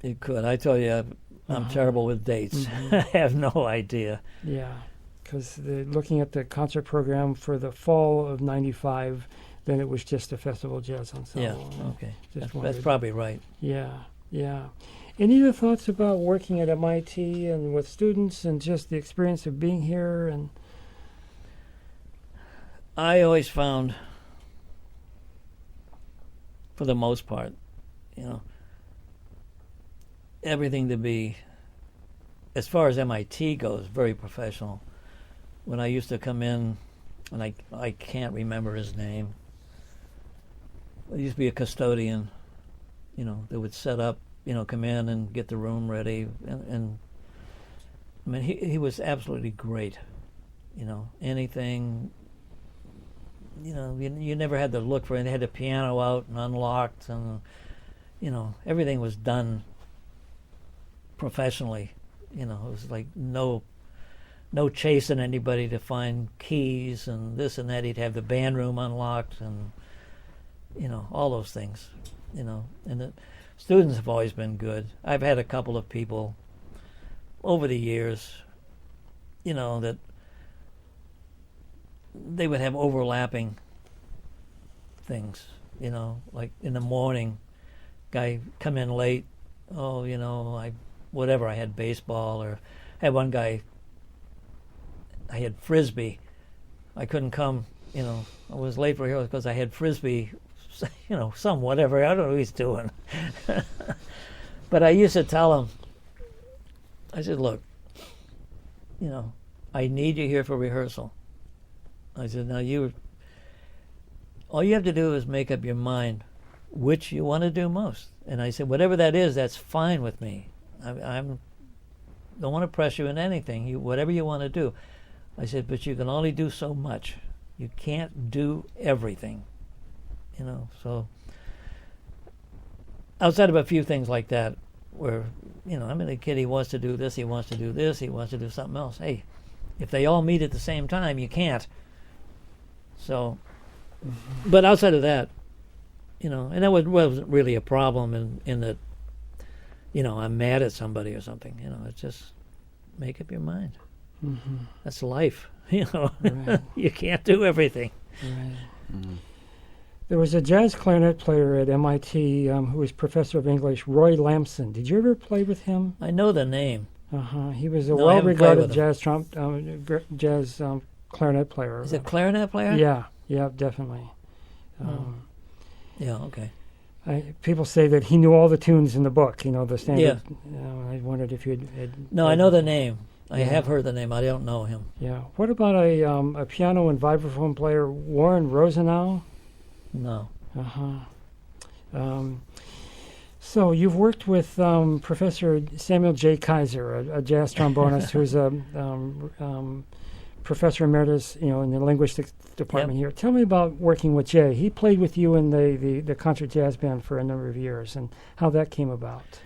It could. I tell you, I'm terrible with dates. I have no idea. Yeah. because looking at the concert program for the fall of '95, then it was just a festival jazz ensemble. Yeah, okay. That's wondered. probably right. Yeah, yeah. Any other thoughts about working at MIT and with students and just the experience of being here? And I always found, for the most part, everything to be, as far as MIT goes, very professional. When I used to come in, and I can't remember his name, there used to be a custodian, that would set up, come in and get the room ready. And I mean, he was absolutely great. Anything, you never had to look for it. They had the piano out and unlocked, and, everything was done professionally. It was like no chasing anybody to find keys and this and that. He'd have the band room unlocked and, all those things, and the students have always been good. I've had a couple of people over the years, that they would have overlapping things, like in the morning, guy come in late, I had baseball, or I had one guy, I had Frisbee. I couldn't come, I was late for here because I had Frisbee, some whatever, I don't know what he's doing. But I used to tell him, I said, look, I need you here for rehearsal. I said, now all you have to do is make up your mind which you want to do most. And I said, whatever that is, that's fine with me. I don't want to press you in anything. Whatever you want to do. I said, but you can only do so much. You can't do everything. So outside of a few things like that, where, a kid, he wants to do this, he wants to do this, he wants to do something else. Hey, if they all meet at the same time, you can't. So, but outside of that, and that wasn't really a problem in that, I'm mad at somebody or something. It's just make up your mind. Mm-hmm. That's life. Right. You can't do everything. Right. Mm-hmm. There was a jazz clarinet player at MIT who was professor of English, Roy Lamson. Did you ever play with him? I know the name. He was a well-regarded jazz clarinet player. Is it clarinet player? Yeah, definitely. Yeah, okay. People say that he knew all the tunes in the book, the standard. Yeah. I wondered if you had... No, I know the name. I have heard the name. I don't know him. Yeah. What about a piano and vibraphone player, Warren Rosenau? No. So you've worked with Professor Samuel J. Kaiser, a jazz trombonist who's a professor emeritus, in the linguistics department here. Tell me about working with Jay. He played with you in the concert jazz band for a number of years, and how that came about.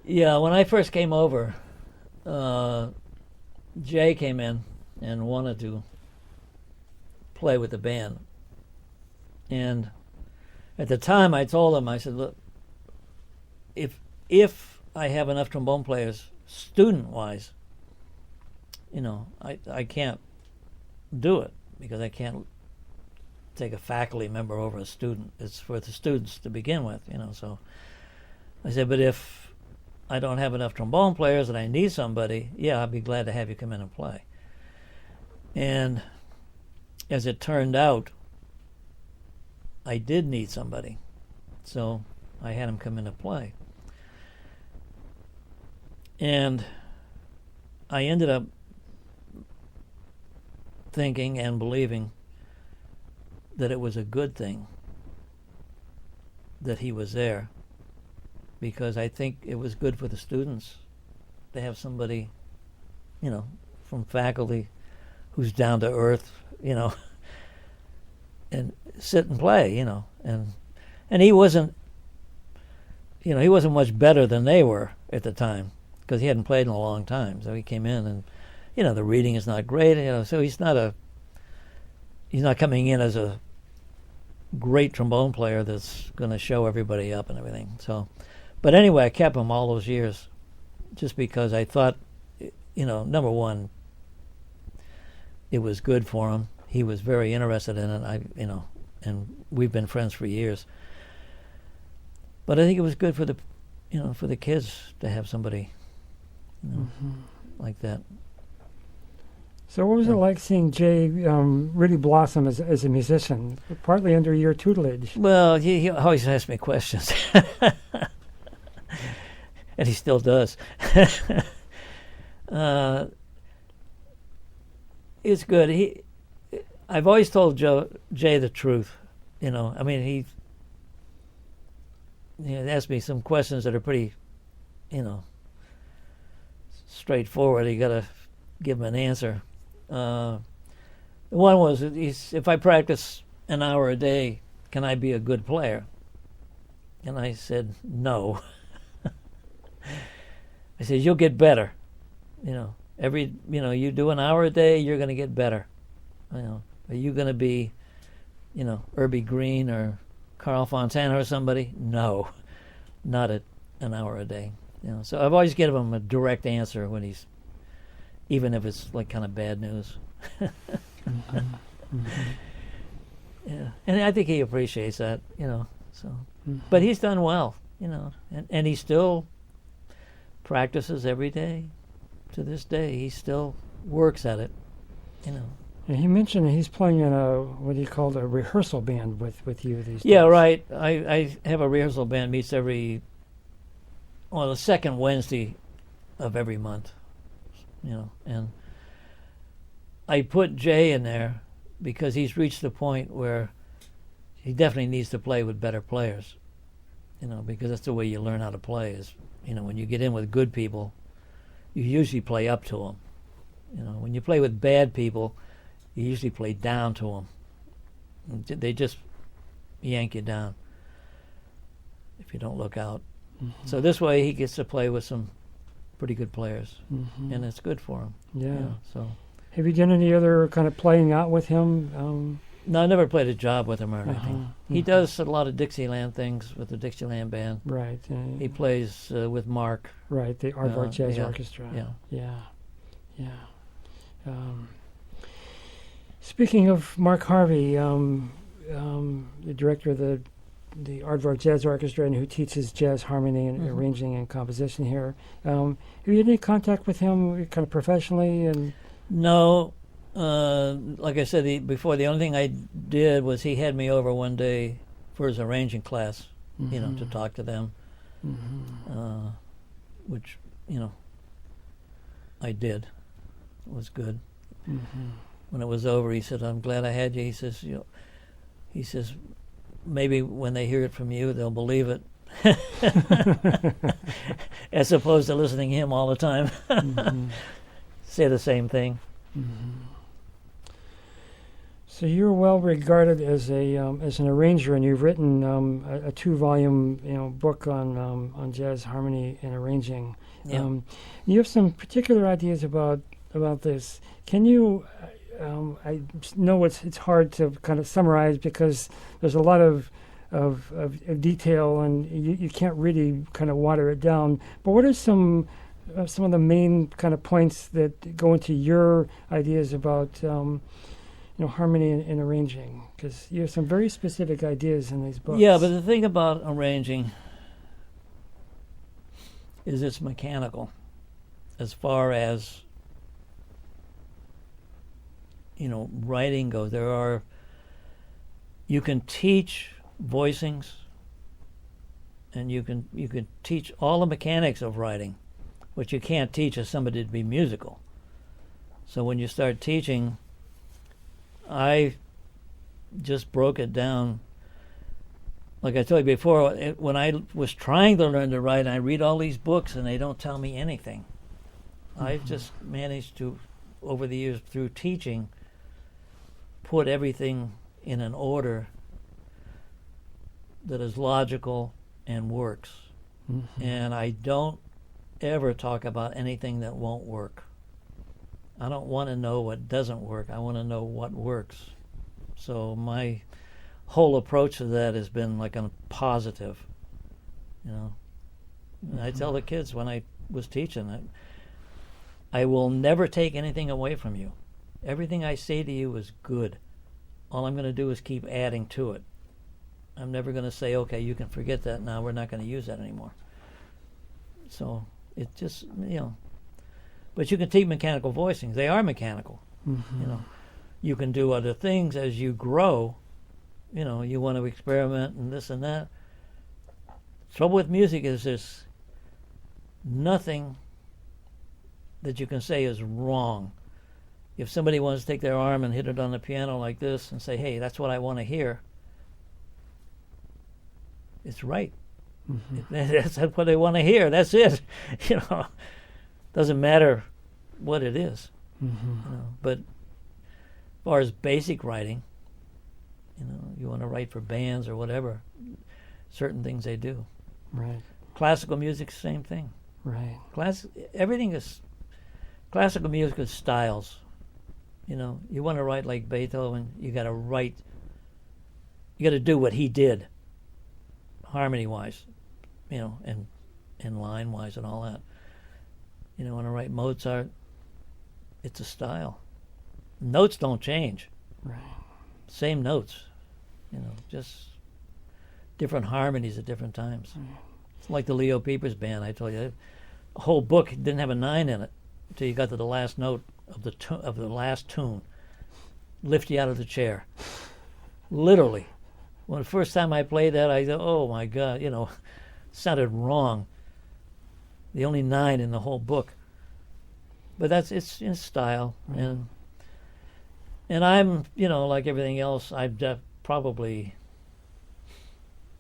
Yeah, when I first came over, Jay came in and wanted to play with the band. And at the time, I told him, I said, look, if I have enough trombone players, student-wise, I can't do it because I can't take a faculty member over a student. It's for the students to begin with, So I said, but if I don't have enough trombone players and I need somebody, I'd be glad to have you come in and play. And as it turned out, I did need somebody, so I had him come in to play. And I ended up thinking and believing that it was a good thing that he was there, because I think it was good for the students to have somebody, from faculty who's down to earth, and sit and play, and he wasn't, he wasn't much better than they were at the time, because he hadn't played in a long time. So he came in, and the reading is not great, so he's not coming in as a great trombone player that's going to show everybody up and everything. So, but anyway, I kept him all those years, just because I thought, number one, it was good for him. He was very interested in it. And we've been friends for years. But I think it was good for the kids to have somebody, like that. So what was it like seeing Jay really blossom as a musician, partly under your tutelage? Well, he always asks me questions. And he still does. It's good. I've always told Jay the truth. He asked me some questions that are pretty, straightforward. You got to give him an answer. One was, if I practice an hour a day, can I be a good player? And I said, no. I said, you'll get better. You do an hour a day, you're going to get better. Are you going to be, Irby Green or Carl Fontana or somebody? No, not at an hour a day. So I've always given him a direct answer when even if it's like kind of bad news. Yeah, and I think he appreciates that, So, but he's done well, and he still practices every day. To this day, he still works at it, And he mentioned that he's playing in what he called a rehearsal band with you these days. Yeah, right. I have a rehearsal band meets the second Wednesday of every month, and I put Jay in there because he's reached the point where he definitely needs to play with better players, because that's the way you learn how to play is, when you get in with good people, you usually play up to them. When you play with bad people, you usually play down to them. They just yank you down if you don't look out. So this way he gets to play with some pretty good players, and it's good for him. Yeah. So, have you done any other kind of playing out with him? No, I never played a job with him or anything. He does a lot of Dixieland things with the Dixieland band. Right. He plays with Mark. Right, the Aardvark Jazz yeah, Orchestra. Yeah. Yeah. Speaking of Mark Harvey, the director of the Aardvark Jazz Orchestra and who teaches jazz harmony and arranging and composition here, have you had any contact with him kind of professionally? And no. Like I said before, the only thing I did was he had me over one day for his arranging class, to talk to them, which, I did. It was good. When it was over, he said, "I'm glad I had you." He says, maybe when they hear it from you, they'll believe it, as opposed to listening to him all the time say the same thing. So you're well regarded as an arranger, and you've written a 2-volume book on jazz harmony and arranging. Yeah. You have some particular ideas about this. Can you? I know it's hard to kind of summarize because there's a lot of detail, and you can't really kind of water it down. But what are some of the main kind of points that go into your ideas about harmony and arranging? Because you have some very specific ideas in these books. Yeah, but the thing about arranging is it's mechanical as far as writing goes. You can teach voicings, and you can teach all the mechanics of writing, but you can't teach somebody to be musical. So when you start teaching, I just broke it down. Like I told you before, when I was trying to learn to write, I read all these books and they don't tell me anything. I've just managed to, over the years through teaching, put everything in an order that is logical and works. And I don't ever talk about anything that won't work. I don't want to know what doesn't work. I want to know what works. So my whole approach to that has been like a positive, And I tell the kids when I was teaching that I will never take anything away from you. Everything I say to you is good. All I'm going to do is keep adding to it. I'm never going to say, okay, you can forget that now. We're not going to use that anymore. So it just, But you can teach mechanical voicings. They are mechanical. Mm-hmm. You can do other things as you grow. You want to experiment and this and that. Trouble with music is there's nothing that you can say is wrong. If somebody wants to take their arm and hit it on the piano like this and say, hey, that's what I want to hear, it's right. Mm-hmm. That's what they want to hear. That's it. Doesn't matter what it is. Mm-hmm. But as far as basic writing, you want to write for bands or whatever, certain things they do. Right. Classical music, same thing. Right. Everything is classical music is styles. You want to write like Beethoven, you got to write. You got to do what he did, harmony-wise, and line-wise and all that. Want to write Mozart, it's a style. Notes don't change. Right. Same notes, just different harmonies at different times. Right. It's like the Leo Peepers band. I told you, the whole book didn't have a 9 in it until you got to the last note of the last tune. Lift you out of the chair, literally. When the first time I played that, I thought, "Oh my God!" Sounded wrong. The only 9 in the whole book. But it's in style, and I'm like everything else, I'm probably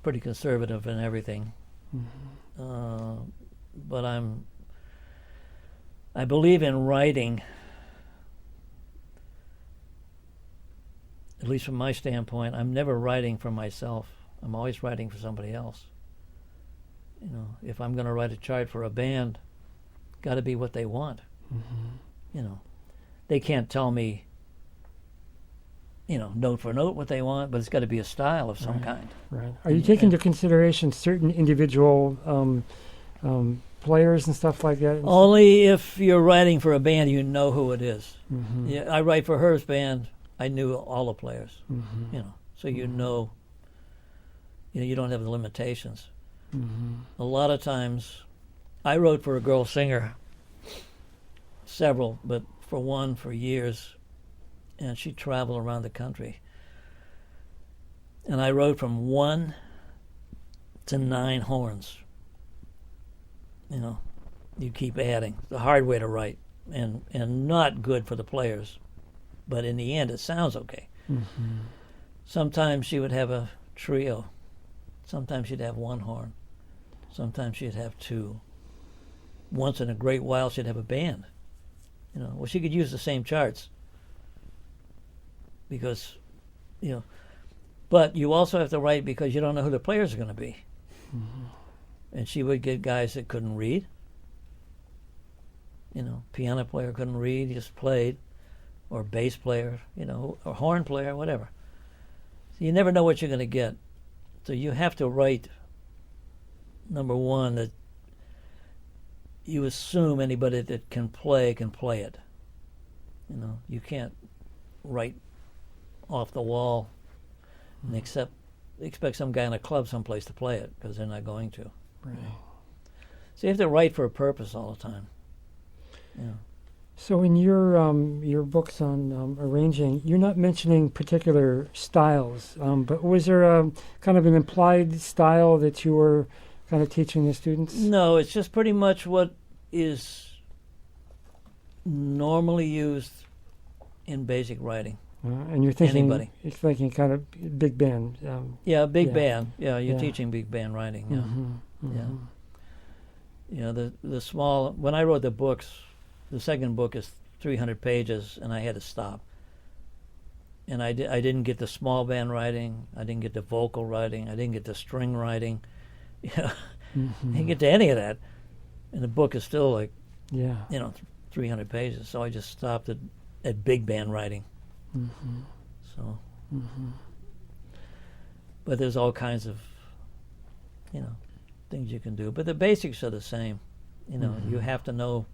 pretty conservative in everything. Mm-hmm. But I believe in writing, at least from my standpoint. I'm never writing for myself. I'm always writing for somebody else. If I'm going to write a chart for a band, got to be what they want. Mm-hmm. They can't tell me, note for note what they want, but it's got to be a style of some kind. Right. Are you taking into consideration certain individual players and stuff like that? Only if you're writing for a band, you know who it is. Mm-hmm. Yeah, I write for Her's band. I knew all the players. Mm-hmm. So you know. You don't have the limitations. Mm-hmm. A lot of times, I wrote for a girl singer. Several, but for one for years, and she traveled around the country. And I wrote from 1 to 9 horns. You keep adding. The hard way to write, and not good for the players, but in the end, it sounds okay. Mm-hmm. Sometimes she would have a trio. Sometimes she'd have 1 horn. Sometimes she'd have 2. Once in a great while, she'd have a band. Well, she could use the same charts because, but you also have to write because you don't know who the players are going to be. Mm-hmm. And she would get guys that couldn't read. Piano player couldn't read, just played, or bass player, or horn player, whatever. So you never know what you're going to get. So you have to write, number one, that you assume anybody that can play it. You can't write off the wall and expect some guy in a club someplace to play it, because they're not going to. Right. So you have to write for a purpose all the time. So in your books on arranging, you're not mentioning particular styles, but was there a kind of an implied style that you were kind of teaching the students? No, it's just pretty much what is normally used in basic writing. And you're thinking, Anybody. You're thinking kind of big band. Big band. Yeah, you're Yeah. teaching big band writing. Yeah, Mm-hmm. Mm-hmm. yeah. The small. When I wrote the books, the second book is 300 pages, and I had to stop. And I didn't get the small band writing. I didn't get the vocal writing. I didn't get the string writing. I didn't get to any of that. And the book is still like, 300 pages. So I just stopped at big band writing. Mm-hmm. So, Mm-hmm. but there's all kinds of, things you can do. But the basics are the same. You have to know.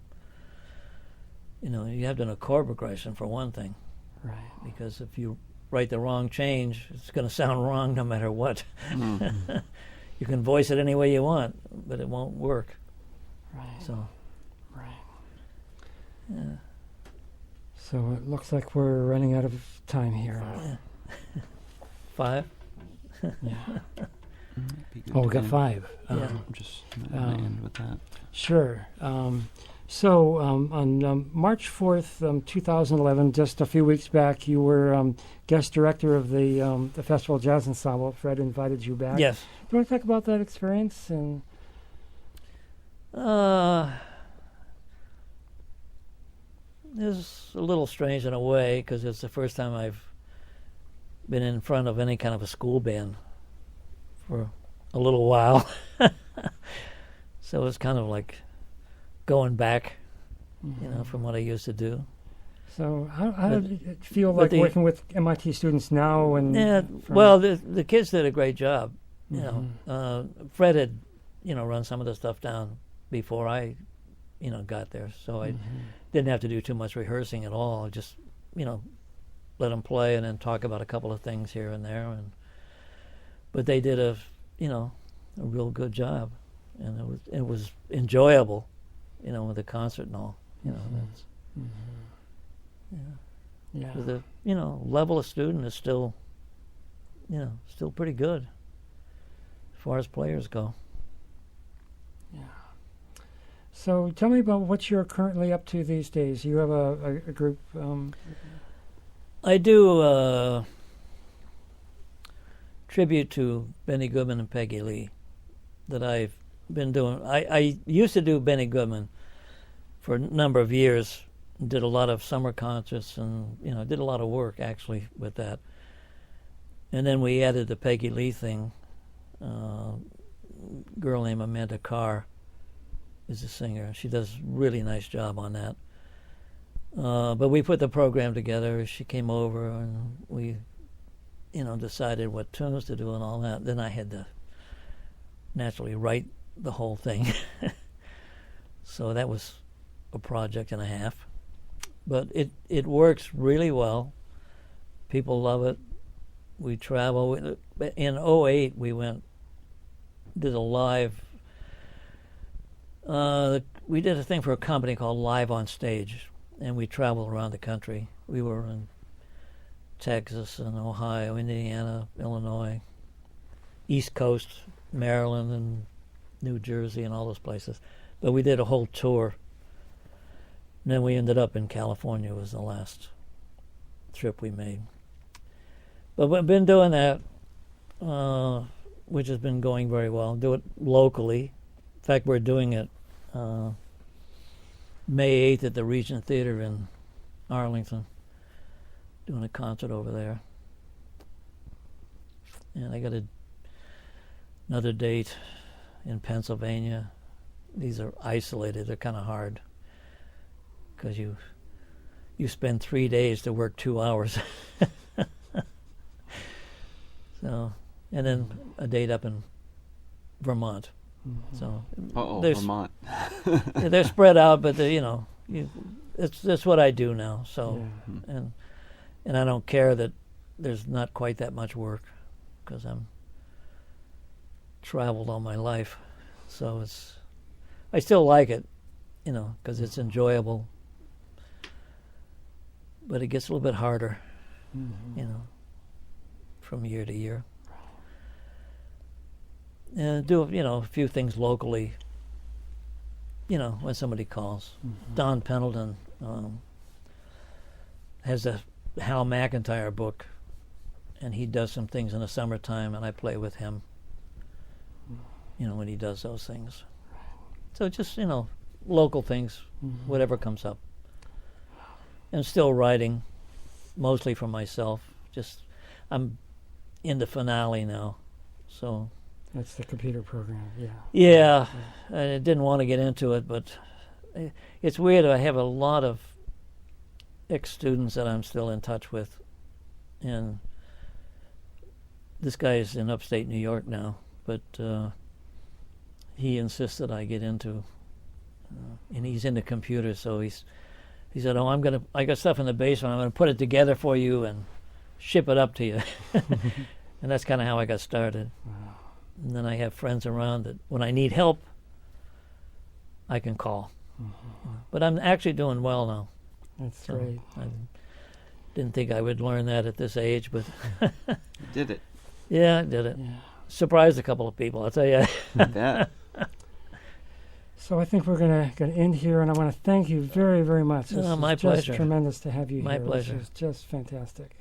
you have to know chord progression for one thing. Right. Because if you write the wrong change, it's going to sound wrong no matter what. Mm-hmm. You can voice it any way you want, but it won't work. Right. So, Right. yeah. So it looks like we're running out of time here. Yeah. 5? Yeah. Be good Oh, we to got end. 5. Yeah. Just end with that. Sure. So on March 4th, 2011, just a few weeks back, you were guest director of the Festival Jazz Ensemble. Fred invited you back. Yes. Do you want to talk about that experience? And It was a little strange in a way because it's the first time I've been in front of any kind of a school band for a little while. So it's kind of like going back, from what I used to do. so how did it feel but like working with MIT students now? And Yeah, well, the kids did a great job. Fred had, run some of the stuff down before I, got there. So I didn't have to do too much rehearsing at all. Just, let them play and then talk about a couple of things here and there. But they did a real good job, and it was enjoyable, with the concert and all. That's yeah. the level of student is still, still pretty good as far as players go. Yeah. So tell me about what you're currently up to these days. You have a group. I do tribute to Benny Goodman and Peggy Lee that I've been doing. I used to do Benny Goodman for a number of years. Did a lot of summer concerts and did a lot of work actually with that. And then we added the Peggy Lee thing. Girl named Amanda Carr is a singer. She does a really nice job on that. But we put the program together. She came over and we, decided what tunes to do and all that. Then I had to naturally write the whole thing. So that was a project and a half. But it works really well. People love it. We travel. In '08, we did a live. We did a thing for a company called Live on Stage, and we traveled around the country. We were in Texas and Ohio, Indiana, Illinois, East Coast, Maryland, and New Jersey, and all those places. But we did a whole tour. And then we ended up in California was the last trip we made. But we've been doing that, which has been going very well. Do it locally. In fact, we're doing it May 8th at the Regent Theater in Arlington, doing a concert over there. And I got another date in Pennsylvania. These are isolated. They're kind of hard because you spend 3 days to work 2 hours. So, and then a date up in Vermont. So Vermont. they're spread out, but that's what I do now. So, and I don't care that there's not quite that much work because I'm traveled all my life. So I still like it, because it's enjoyable. But it gets a little bit harder, from year to year. And do a few things locally, when somebody calls. Don Pendleton has a Hal McIntyre book, and he does some things in the summertime, and I play with him, when he does those things. So just, local things, whatever comes up. And still writing, mostly for myself. I'm in the finale now, so. That's the computer program, yeah. Yeah, I didn't want to get into it, but it's weird. I have a lot of ex-students that I'm still in touch with, and this guy is in upstate New York now, but he insisted I get into, and he's into computers, so he's he said, "Oh, I got stuff in the basement. I'm gonna put it together for you and ship it up to you." And that's kind of how I got started. Wow. And then I have friends around that when I need help, I can call. But I'm actually doing well now. That's So great. I didn't think I would learn that at this age, but You did it. yeah, I did it. Yeah. Surprised a couple of people, I'll tell you. I bet. So I think we're gonna end here, and I want to thank you very, very much. This My is pleasure. just tremendous to have you My here. pleasure. This is just fantastic.